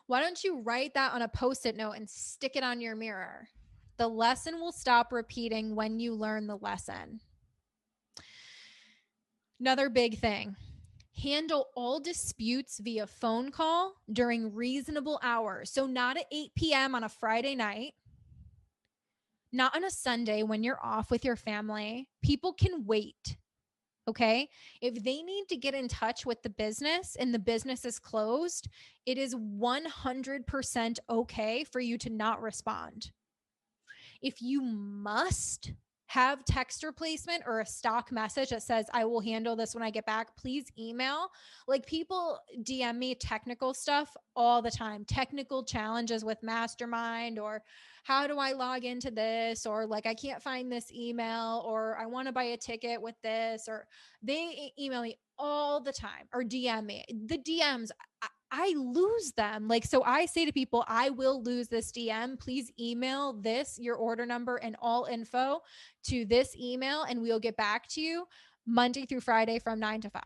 Why don't you write that on a Post-it note and stick it on your mirror? The lesson will stop repeating when you learn the lesson. Another big thing. Handle all disputes via phone call during reasonable hours. So not at 8 p.m. on a Friday night, not on a Sunday when you're off with your family. People can wait. Okay. If they need to get in touch with the business and the business is closed, it is 100% okay for you to not respond. If you must have text replacement or a stock message that says, I will handle this when I get back, please email. Like, people DM me technical stuff all the time, technical challenges with Mastermind, or how do I log into this? Or like, I can't find this email, or I want to buy a ticket with this, or they email me all the time or DM me. The DMs, I lose them. Like, so I say to people, I will lose this DM. Please email this, your order number and all info to this email, and we'll get back to you Monday through Friday from 9 to 5.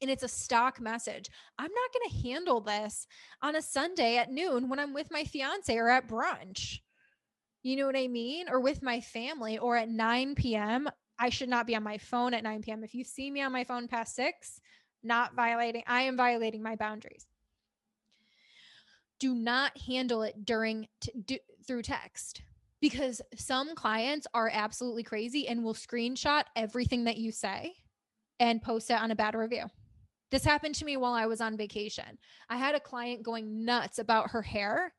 And it's a stock message. I'm not going to handle this on a Sunday at noon when I'm with my fiance or at brunch. You know what I mean? Or with my family, or at 9 p.m. I should not be on my phone at 9 p.m. If you see me on my phone past 6, I am violating my boundaries. Do not handle it through text, because some clients are absolutely crazy and will screenshot everything that you say and post it on a bad review. This happened to me while I was on vacation. I had a client going nuts about her hair.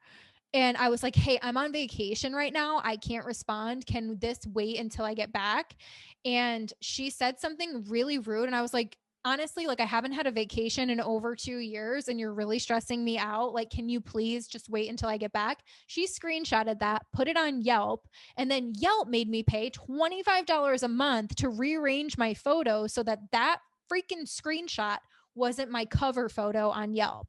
And I was like, hey, I'm on vacation right now. I can't respond. Can this wait until I get back? And she said something really rude. And I was like, honestly, like, I haven't had a vacation in over 2 years and you're really stressing me out. Like, can you please just wait until I get back? She screenshotted that, put it on Yelp, and then Yelp made me pay $25 a month to rearrange my photo so that that freaking screenshot wasn't my cover photo on Yelp.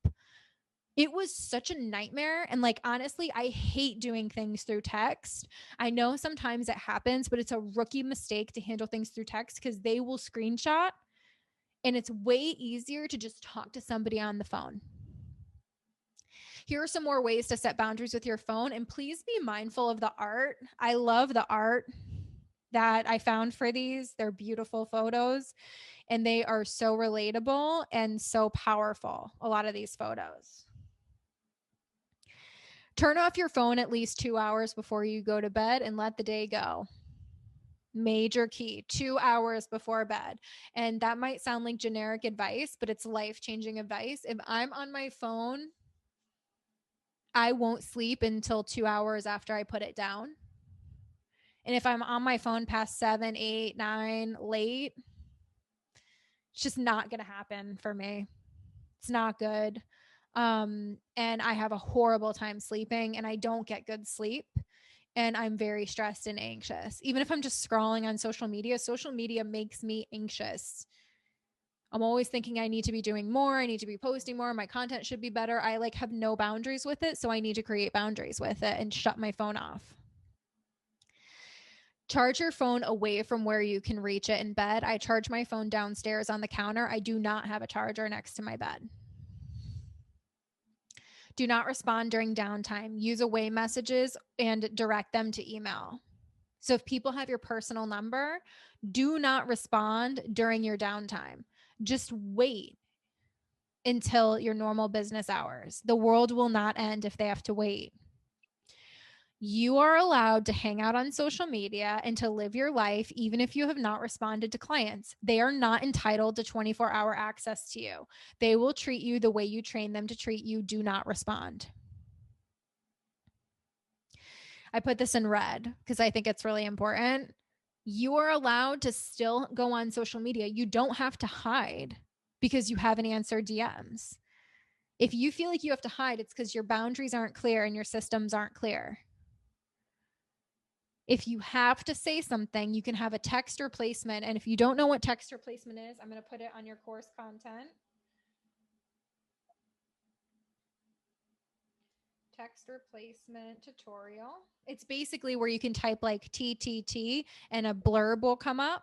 It was such a nightmare. And like, honestly, I hate doing things through text. I know sometimes it happens, but it's a rookie mistake to handle things through text because they will screenshot, and it's way easier to just talk to somebody on the phone. Here are some more ways to set boundaries with your phone, and please be mindful of the art. I love the art that I found for these. They're beautiful photos and they are so relatable and so powerful, a lot of these photos. Turn off your phone at least 2 hours before you go to bed and let the day go. Major key, 2 hours before bed. And that might sound like generic advice, but it's life-changing advice. If I'm on my phone, I won't sleep until 2 hours after I put it down. And if I'm on my phone past 7, 8, 9 late, it's just not going to happen for me. It's not good. And I have a horrible time sleeping and I don't get good sleep. And I'm very stressed and anxious. Even if I'm just scrolling on social media makes me anxious. I'm always thinking I need to be doing more. I need to be posting more. My content should be better. I like have no boundaries with it. So I need to create boundaries with it and shut my phone off. Charge your phone away from where you can reach it in bed. I charge my phone downstairs on the counter. I do not have a charger next to my bed. Do not respond during downtime. Use away messages and direct them to email. So if people have your personal number, do not respond during your downtime. Just wait until your normal business hours. The world will not end if they have to wait. You are allowed to hang out on social media and to live your life, even if you have not responded to clients. They are not entitled to 24-hour access to you. They will treat you the way you train them to treat you. Do not respond. I put this in red because I think it's really important. You are allowed to still go on social media. You don't have to hide because you haven't answered DMs. If you feel like you have to hide, it's because your boundaries aren't clear and your systems aren't clear. If you have to say something, you can have a text replacement. And if you don't know what text replacement is, I'm going to put it on your course content. Text replacement tutorial. It's basically where you can type like TTT and a blurb will come up,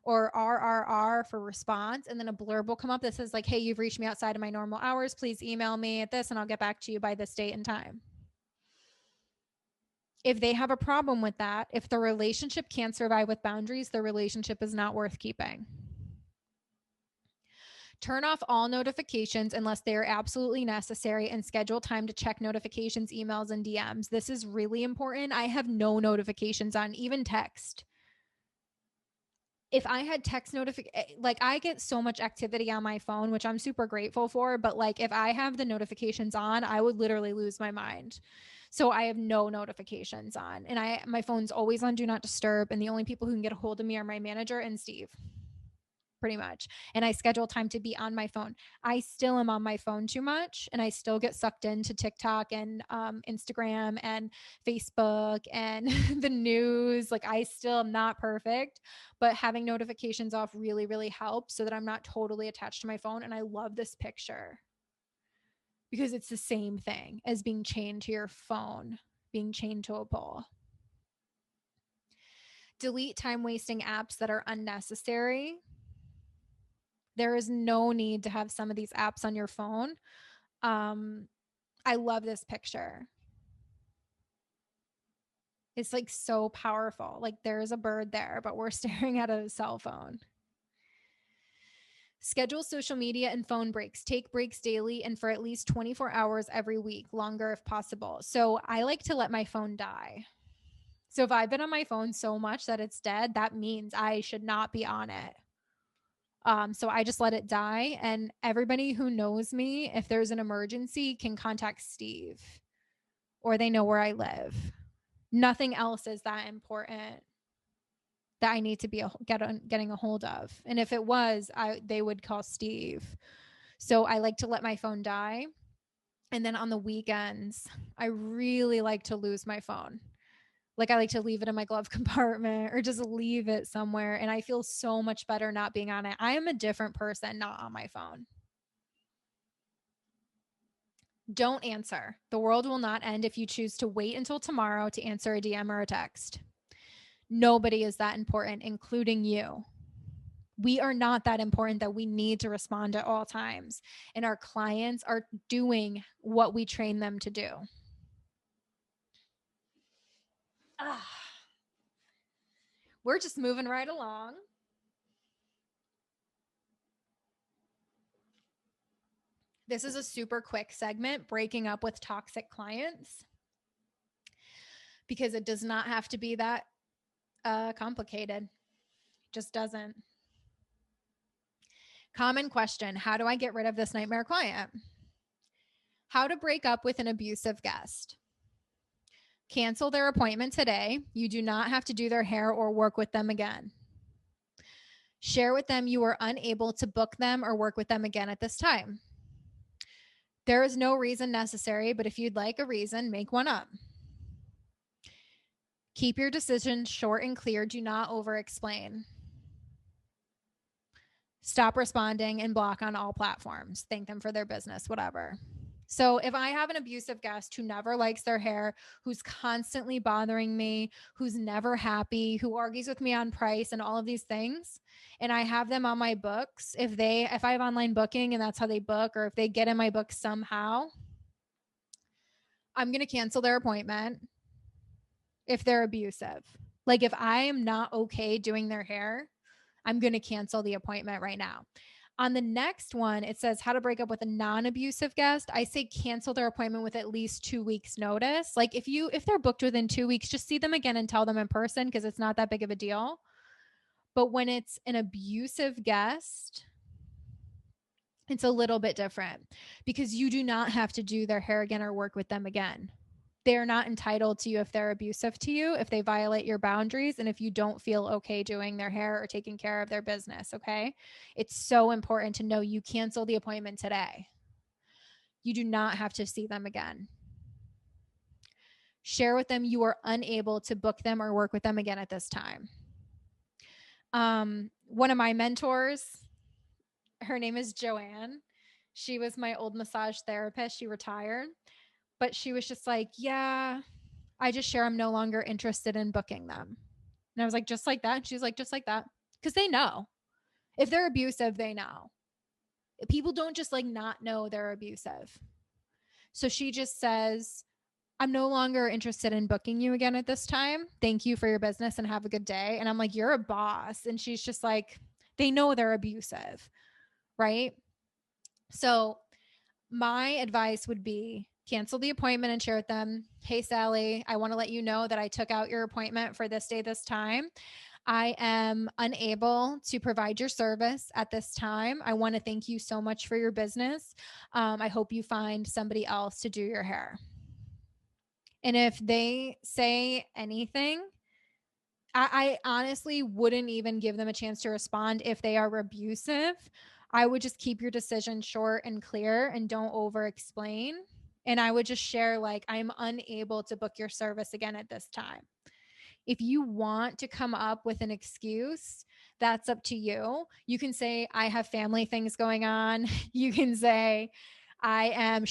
or RRR for response. And then a blurb will come up that says like, hey, you've reached me outside of my normal hours. Please email me at this and I'll get back to you by this date and time. If they have a problem with that, if the relationship can't survive with boundaries, the relationship is not worth keeping. Turn off all notifications unless they are absolutely necessary and schedule time to check notifications, emails, and DMs. This is really important. I have no notifications on, even text. If I had text notification, like I get so much activity on my phone, which I'm super grateful for, but like if I have the notifications on, I would literally lose my mind. So I have no notifications on, and my phone's always on do not disturb, and the only people who can get a hold of me are my manager and Steve, pretty much. And I schedule time to be on my phone. I still am on my phone too much, and I still get sucked into TikTok and Instagram and Facebook and the news. Like I still am not perfect, but having notifications off really, really helps so that I'm not totally attached to my phone. And I love this picture because it's the same thing as being chained to your phone, being chained to a pole. Delete time wasting apps that are unnecessary. There is no need to have some of these apps on your phone. I love this picture. It's like so powerful. Like there's a bird there, but we're staring at a cell phone. Schedule social media and phone breaks. Take breaks daily and for at least 24 hours every week, longer if possible. So I like to let my phone die. So if I've been on my phone so much that it's dead, that means I should not be on it. So I just let it die. And everybody who knows me, if there's an emergency, can contact Steve or they know where I live. Nothing else is that important that I need to be getting a hold of. And if it was, they would call Steve. So I like to let my phone die. And then on the weekends, I really like to lose my phone. Like I like to leave it in my glove compartment or just leave it somewhere. And I feel so much better not being on it. I am a different person not on my phone. Don't answer. The world will not end if you choose to wait until tomorrow to answer a DM or a text. Nobody is that important, including you. We are not that important that we need to respond at all times. And our clients are doing what we train them to do. We're just moving right along. This is a super quick segment, breaking up with toxic clients, because it does not have to be that complicated. It just doesn't. Common question: how do I get rid of this nightmare client? How to break up with an abusive guest. Cancel their appointment today. You do not have to do their hair or work with them again. Share with them you are unable to book them or work with them again at this time. There is no reason necessary, but if you'd like a reason, make one up. Keep your decision short and clear. Do not over explain. Stop responding and block on all platforms. Thank them for their business, whatever. So if I have an abusive guest who never likes their hair, who's constantly bothering me, who's never happy, who argues with me on price and all of these things, and I have them on my books, if I have online booking and that's how they book, or if they get in my book somehow, I'm going to cancel their appointment if they're abusive. Like if I am not okay doing their hair, I'm going to cancel the appointment right now. On the next one, it says how to break up with a non-abusive guest. I say cancel their appointment with at least 2 weeks notice. Like if they're booked within 2 weeks, just see them again and tell them in person because it's not that big of a deal. But when it's an abusive guest, it's a little bit different because you do not have to do their hair again or work with them again. They're not entitled to you if they're abusive to you, if they violate your boundaries, and if you don't feel okay doing their hair or taking care of their business. Okay. It's so important to know you cancel the appointment today. You do not have to see them again. Share with them you are unable to book them or work with them again at this time. One of my mentors, her name is Joanne. She was my old massage therapist. She retired, but she was just like, yeah, I just share I'm no longer interested in booking them. And I was like, just like that? And she's like, just like that. Because they know. If they're abusive, they know. People don't just like not know they're abusive. So she just says, I'm no longer interested in booking you again at this time. Thank you for your business and have a good day. And I'm like, you're a boss. And she's just like, they know they're abusive. Right. So my advice would be cancel the appointment and share with them, hey, Sally, I want to let you know that I took out your appointment for this day, this time. I am unable to provide your service at this time. I want to thank you so much for your business. I hope you find somebody else to do your hair. And if they say anything, I honestly wouldn't even give them a chance to respond if they are abusive. I would just keep your decision short and clear and don't over explain. And I would just share, like, I'm unable to book your service again at this time. If you want to come up with an excuse, that's up to you. You can say, I have family things going on. You can say, I am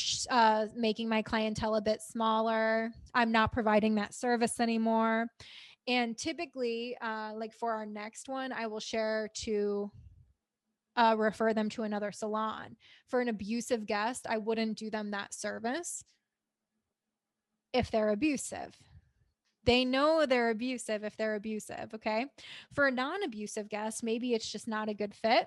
making my clientele a bit smaller. I'm not providing that service anymore. And typically, like for our next one, I will share to refer them to another salon. For an abusive guest, I wouldn't do them that service if they're abusive. They know they're abusive if they're abusive. Okay. For a non abusive guest, maybe it's just not a good fit.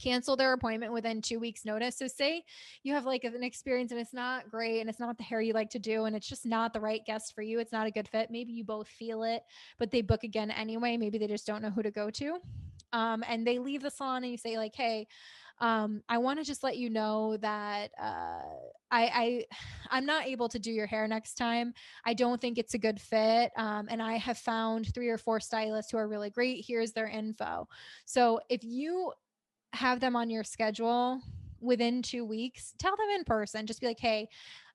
Cancel their appointment within 2 weeks notice. So say you have like an experience and it's not great and it's not the hair you like to do and it's just not the right guest for you. It's not a good fit. Maybe you both feel it, but they book again anyway. Maybe they just don't know who to go to. And they leave the salon and you say like, hey, I want to just let you know that I'm not able to do your hair next time. I don't think it's a good fit. And I have found 3 or 4 stylists who are really great. Here's their info. So if you have them on your schedule within 2 weeks, tell them in person, just be like, hey,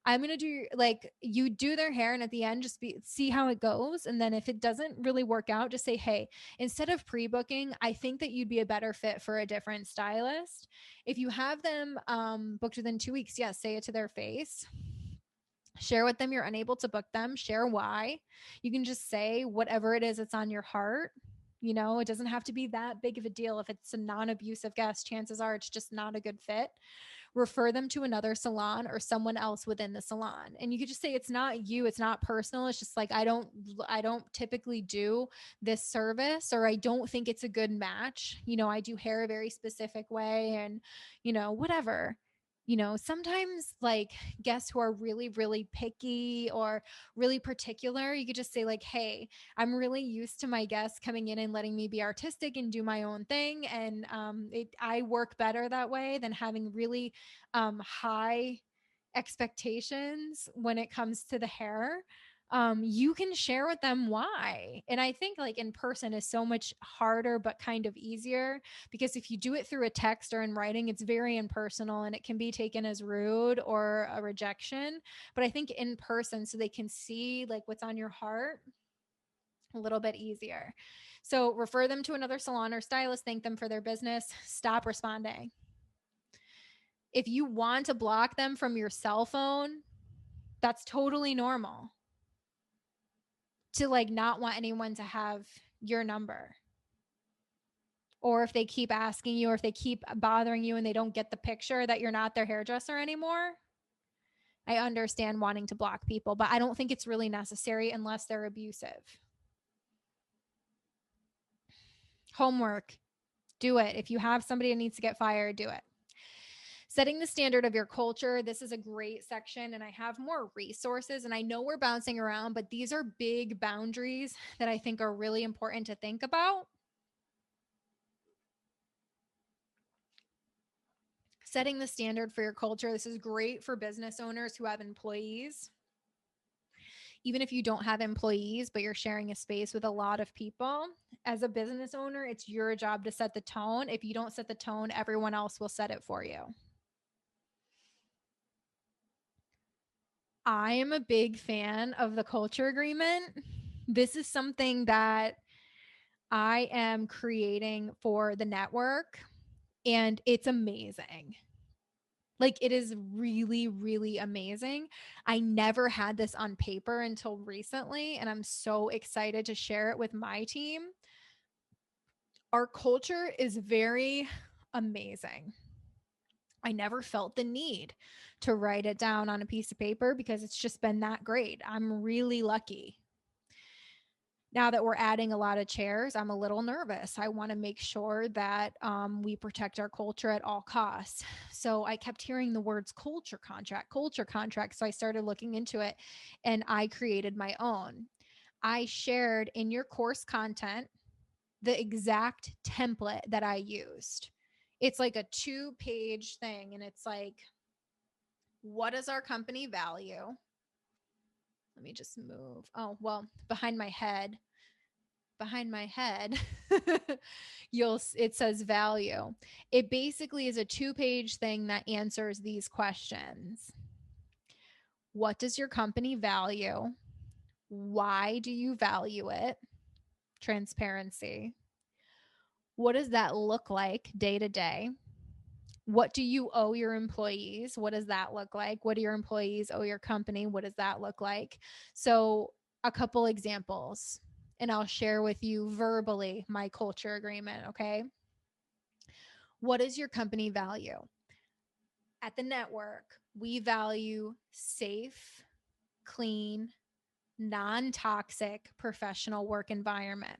I'm going to do, like, you do their hair and at the end just see how it goes. And then if it doesn't really work out, just say, hey, instead of pre-booking, I think that you'd be a better fit for a different stylist. If you have them booked within 2 weeks, yes, say it to their face. Share with them you're unable to book them. Share why. You can just say whatever it is that's on your heart. You know, it doesn't have to be that big of a deal. If it's a non-abusive guest, chances are it's just not a good fit. Refer them to another salon or someone else within the salon. And you could just say it's not you, it's not personal. It's just like I don't typically do this service, or I don't think it's a good match. You know, I do hair a very specific way and, you know, whatever. You know, sometimes like guests who are really, really picky or really particular, you could just say, like, hey, I'm really used to my guests coming in and letting me be artistic and do my own thing. And I work better that way than having really high expectations when it comes to the hair, you can share with them why. And I think like in person is so much harder, but kind of easier, because if you do it through a text or in writing, it's very impersonal and it can be taken as rude or a rejection. But I think in person, so they can see like what's on your heart, a little bit easier. So refer them to another salon or stylist, thank them for their business, stop responding. If you want to block them from your cell phone, that's totally normal to like not want anyone to have your number. Or if they keep asking you, or if they keep bothering you and they don't get the picture that you're not their hairdresser anymore, I understand wanting to block people, but I don't think it's really necessary unless they're abusive. Homework, do it. If you have somebody that needs to get fired, do it. Setting the standard of your culture. This is a great section, and I have more resources. And I know we're bouncing around, but these are big boundaries that I think are really important to think about. Setting the standard for your culture. This is great for business owners who have employees. Even if you don't have employees, but you're sharing a space with a lot of people, as a business owner, it's your job to set the tone. If you don't set the tone, everyone else will set it for you. I am a big fan of the culture agreement. This is something that I am creating for the network, and it's amazing. Like, it is really, really amazing. I never had this on paper until recently, and I'm so excited to share it with my team. Our culture is very amazing. I never felt the need to write it down on a piece of paper because it's just been that great. I'm really lucky. Now that we're adding a lot of chairs, I'm a little nervous. I want to make sure that we protect our culture at all costs. So I kept hearing the words culture contract, culture contract. So I started looking into it and I created my own. I shared in your course content the exact template that I used. It's like a 2-page thing, and it's like, what is our company value? Let me just move. Oh, well, behind my head, it says value. It basically is a 2-page thing that answers these questions. What does your company value? Why do you value it? Transparency. What does that look like day to day? What do you owe your employees? What does that look like? What do your employees owe your company? What does that look like? So, a couple examples, and I'll share with you verbally my culture agreement, okay? What does your company value? At the network, we value safe, clean, non-toxic professional work environment.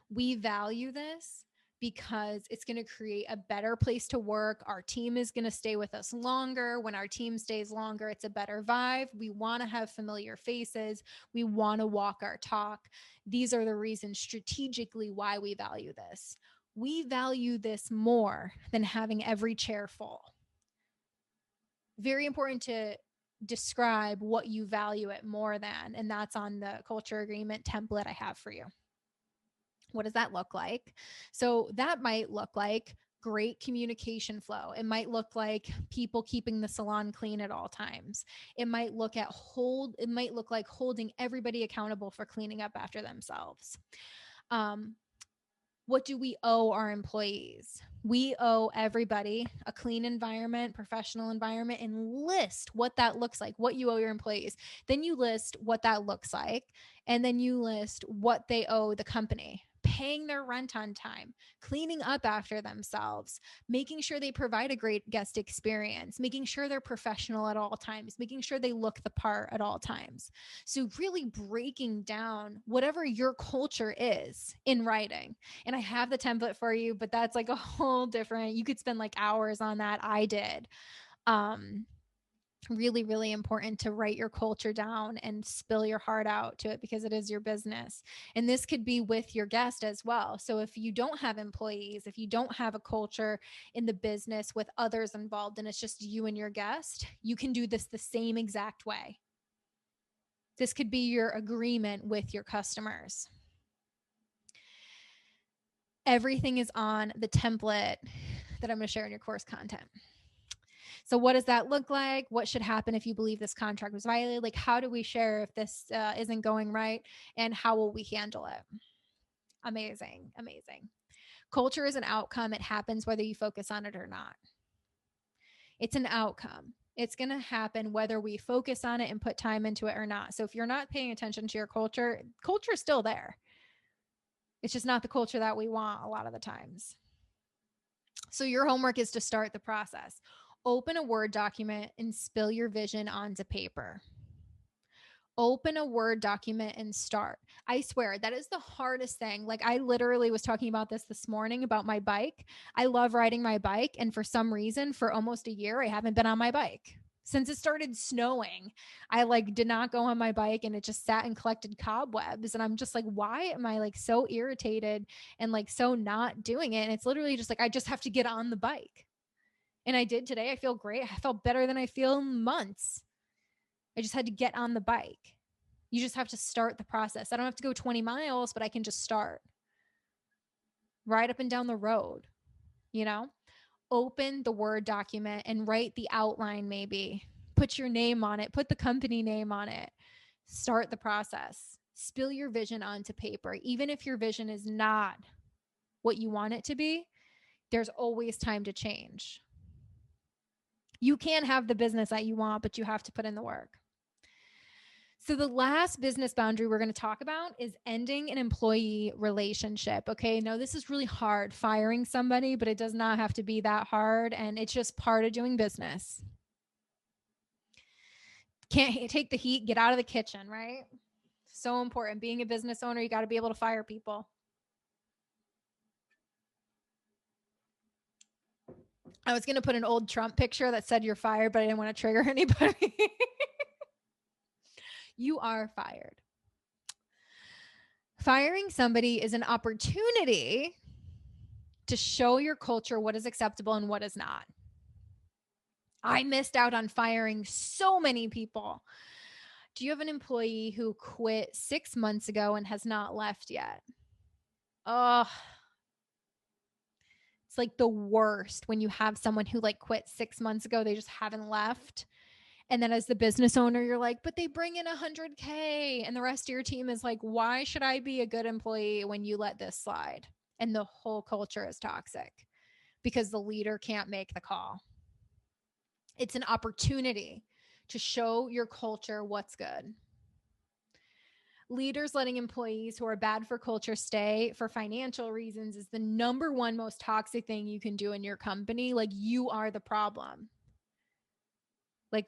We value this because it's going to create a better place to work. Our team is going to stay with us longer. When our team stays longer, it's a better vibe. We want to have familiar faces. We want to walk our talk. These are the reasons strategically why we value this. We value this more than having every chair full. Very important to describe what you value it more than, and that's on the culture agreement template I have for you. What does that look like? So that might look like great communication flow. It might look like people keeping the salon clean at all times. It might look like holding everybody accountable for cleaning up after themselves. What do we owe our employees? We owe everybody a clean environment, professional environment, and list what that looks like, what you owe your employees. Then you list what that looks like, and then you list what they owe the company. Paying their rent on time, cleaning up after themselves, making sure they provide a great guest experience, making sure they're professional at all times, making sure they look the part at all times. So really breaking down whatever your culture is in writing. And I have the template for you, but that's like a whole different, you could spend like hours on that. I did. Really, really important to write your culture down and spill your heart out to it because it is your business. And this could be with your guest as well. So if you don't have employees, if you don't have a culture in the business with others involved and it's just you and your guest, you can do this the same exact way. This could be your agreement with your customers. Everything is on the template that I'm going to share in your course content. So what does that look like? What should happen if you believe this contract was violated? Like, how do we share if this isn't going right? And how will we handle it? Amazing. Amazing. Culture is an outcome. It happens whether you focus on it or not. It's an outcome. It's going to happen whether we focus on it and put time into it or not. So if you're not paying attention to your culture, culture is still there. It's just not the culture that we want a lot of the times. So your homework is to start the process. Open a Word document and spill your vision onto paper. Open a Word document and start. I swear that is the hardest thing. Like, I literally was talking about this morning about my bike. I love riding my bike. And for some reason, for almost a year, I haven't been on my bike. Since it started snowing, I did not go on my bike and it just sat and collected cobwebs. And I'm just like, why am I so irritated and so not doing it? And it's literally just I just have to get on the bike. And I did today. I feel great. I felt better than I feel in months. I just had to get on the bike. You just have to start the process. I don't have to go 20 miles, but I can just start. Ride up and down the road, Open the Word document and write the outline maybe. Put your name on it. Put the company name on it. Start the process. Spill your vision onto paper. Even if your vision is not what you want it to be, there's always time to change. You can have the business that you want, but you have to put in the work. So the last business boundary we're going to talk about is ending an employee relationship. Okay. Now this is really hard, firing somebody, but it does not have to be that hard. And it's just part of doing business. Can't take the heat, get out of the kitchen, right? So important. Being a business owner, you got to be able to fire people. I was going to put an old Trump picture that said you're fired, but I didn't want to trigger anybody. You are fired. Firing somebody is an opportunity to show your culture what is acceptable and what is not. I missed out on firing so many people. Do you have an employee who quit 6 months ago and has not left yet? Oh, it's the worst when you have someone who quit 6 months ago. They just haven't left. And then as the business owner, you're like, but they bring in $100K. And the rest of your team is like, why should I be a good employee when you let this slide? And the whole culture is toxic because the leader can't make the call. It's an opportunity to show your culture what's good. Leaders letting employees who are bad for culture stay for financial reasons is the number one most toxic thing you can do in your company. You are the problem.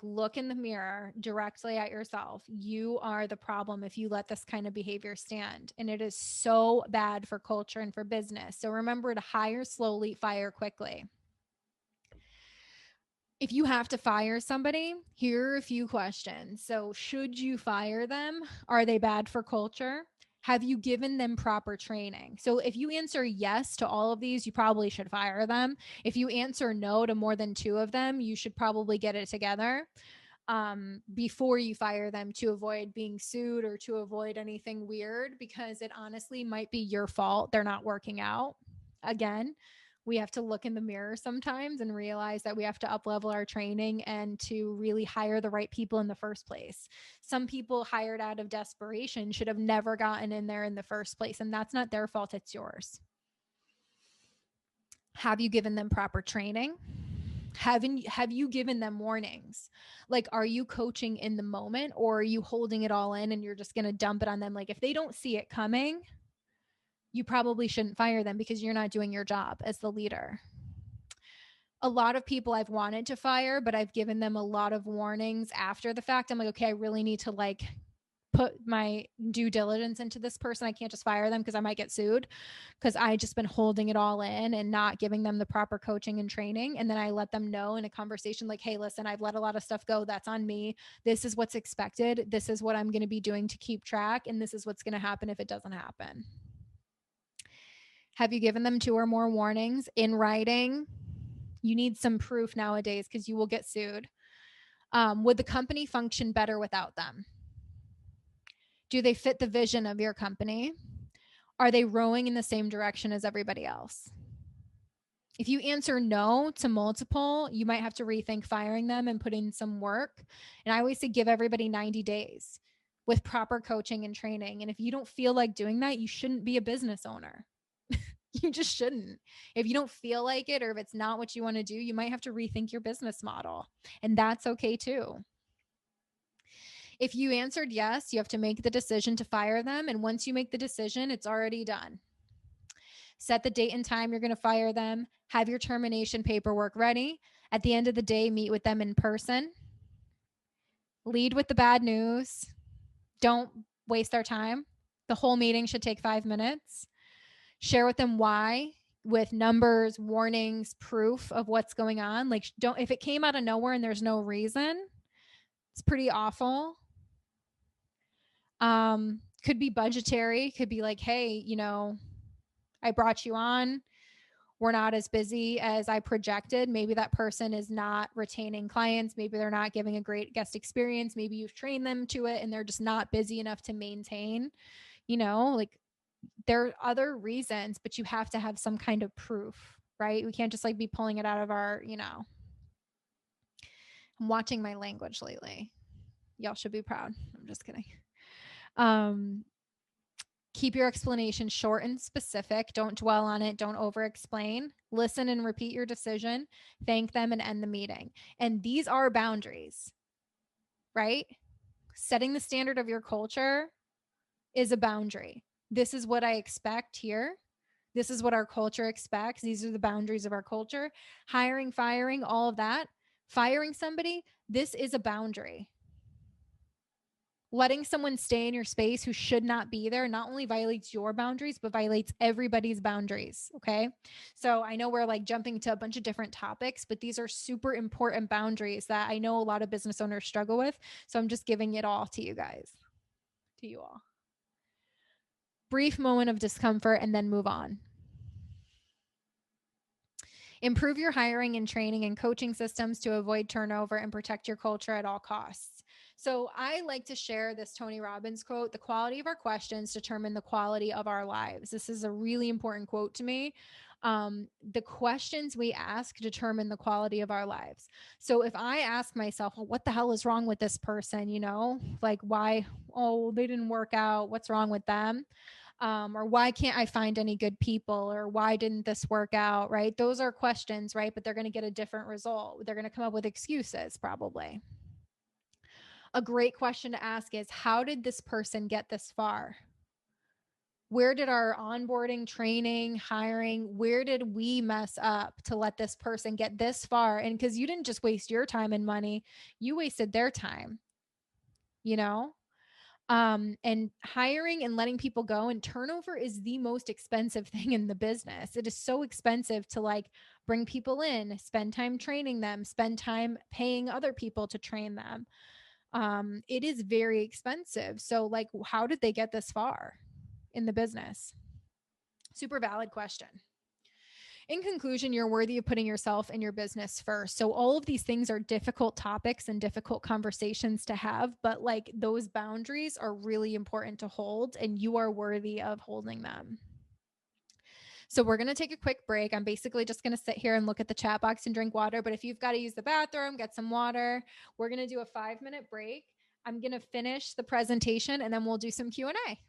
Look in the mirror directly at yourself. You are the problem if you let this kind of behavior stand. And it is so bad for culture and for business. So remember to hire slowly, fire quickly. If you have to fire somebody, here are a few questions. So should you fire them? Are they bad for culture? Have you given them proper training? So if you answer yes to all of these, you probably should fire them. If you answer no to more than 2 of them, you should probably get it together before you fire them to avoid being sued or to avoid anything weird, because it honestly might be your fault they're not working out. Again, we have to look in the mirror sometimes and realize that we have to up-level our training and to really hire the right people in the first place. Some people hired out of desperation should have never gotten in there in the first place, and that's not their fault, it's yours. Have you given them proper training? Have you given them warnings? Are you coaching in the moment, or are you holding it all in and you're just going to dump it on them? If they don't see it coming, you probably shouldn't fire them because you're not doing your job as the leader. A lot of people I've wanted to fire, but I've given them a lot of warnings after the fact. I'm like, okay, I really need to put my due diligence into this person. I can't just fire them because I might get sued, because I just been holding it all in and not giving them the proper coaching and training. And then I let them know in a conversation like, hey, listen, I've let a lot of stuff go. That's on me. This is what's expected. This is what I'm going to be doing to keep track. And this is what's going to happen if it doesn't happen. Have you given them 2 or more warnings in writing? You need some proof nowadays because you will get sued. Would the company function better without them? Do they fit the vision of your company? Are they rowing in the same direction as everybody else? If you answer no to multiple, you might have to rethink firing them and put in some work. And I always say give everybody 90 days with proper coaching and training. And if you don't feel like doing that, you shouldn't be a business owner. You just shouldn't. If you don't feel like it, or if it's not what you want to do, you might have to rethink your business model. And that's okay too. If you answered yes, you have to make the decision to fire them. And once you make the decision, it's already done. Set the date and time you're going to fire them. Have your termination paperwork ready. At the end of the day, meet with them in person. Lead with the bad news. Don't waste their time. The whole meeting should take 5 minutes. Share with them why, with numbers, warnings, proof of what's going on. Like, don't, if it came out of nowhere and there's no reason, it's pretty awful. Could be budgetary, could be like, hey, I brought you on. We're not as busy as I projected. Maybe that person is not retaining clients. Maybe they're not giving a great guest experience. Maybe you've trained them to it and they're just not busy enough to maintain, like there are other reasons, but you have to have some kind of proof, right? We can't just like be pulling it out of our, I'm watching my language lately. Y'all should be proud. I'm just kidding. Keep your explanation short and specific. Don't dwell on it. Don't over explain. Listen and repeat your decision. Thank them and end the meeting. And these are boundaries, right? Setting the standard of your culture is a boundary. This is what I expect here. This is what our culture expects. These are the boundaries of our culture. Hiring, firing, all of that. Firing somebody, this is a boundary. Letting someone stay in your space who should not be there not only violates your boundaries, but violates everybody's boundaries. Okay. So I know we're like jumping to a bunch of different topics, but these are super important boundaries that I know a lot of business owners struggle with. So I'm just giving it all to you guys, to you all. Brief moment of discomfort and then move on. Improve your hiring and training and coaching systems to avoid turnover and protect your culture at all costs. So I like to share this Tony Robbins quote: the quality of our questions determine the quality of our lives. This is a really important quote to me. The questions we ask determine the quality of our lives. So if I ask myself, well, what the hell is wrong with this person? Like why, oh, they didn't work out. What's wrong with them? Or why can't I find any good people? Or why didn't this work out? Right? Those are questions, right? But they're going to get a different result. They're going to come up with excuses probably. A great question to ask is, how did this person get this far? Where did our onboarding, training, hiring, where did we mess up to let this person get this far? And because you didn't just waste your time and money, you wasted their time, and hiring and letting people go, and turnover is the most expensive thing in the business. It is so expensive to like bring people in, spend time training them, spend time paying other people to train them. It is very expensive. So like, how did they get this far in the business? Super valid question. In conclusion, you're worthy of putting yourself and your business first. So all of these things are difficult topics and difficult conversations to have, but like those boundaries are really important to hold, and you are worthy of holding them. So we're going to take a quick break. I'm basically just going to sit here and look at the chat box and drink water. But if you've got to use the bathroom, get some water. We're going to do a 5-minute break. I'm going to finish the presentation and then we'll do some Q&A.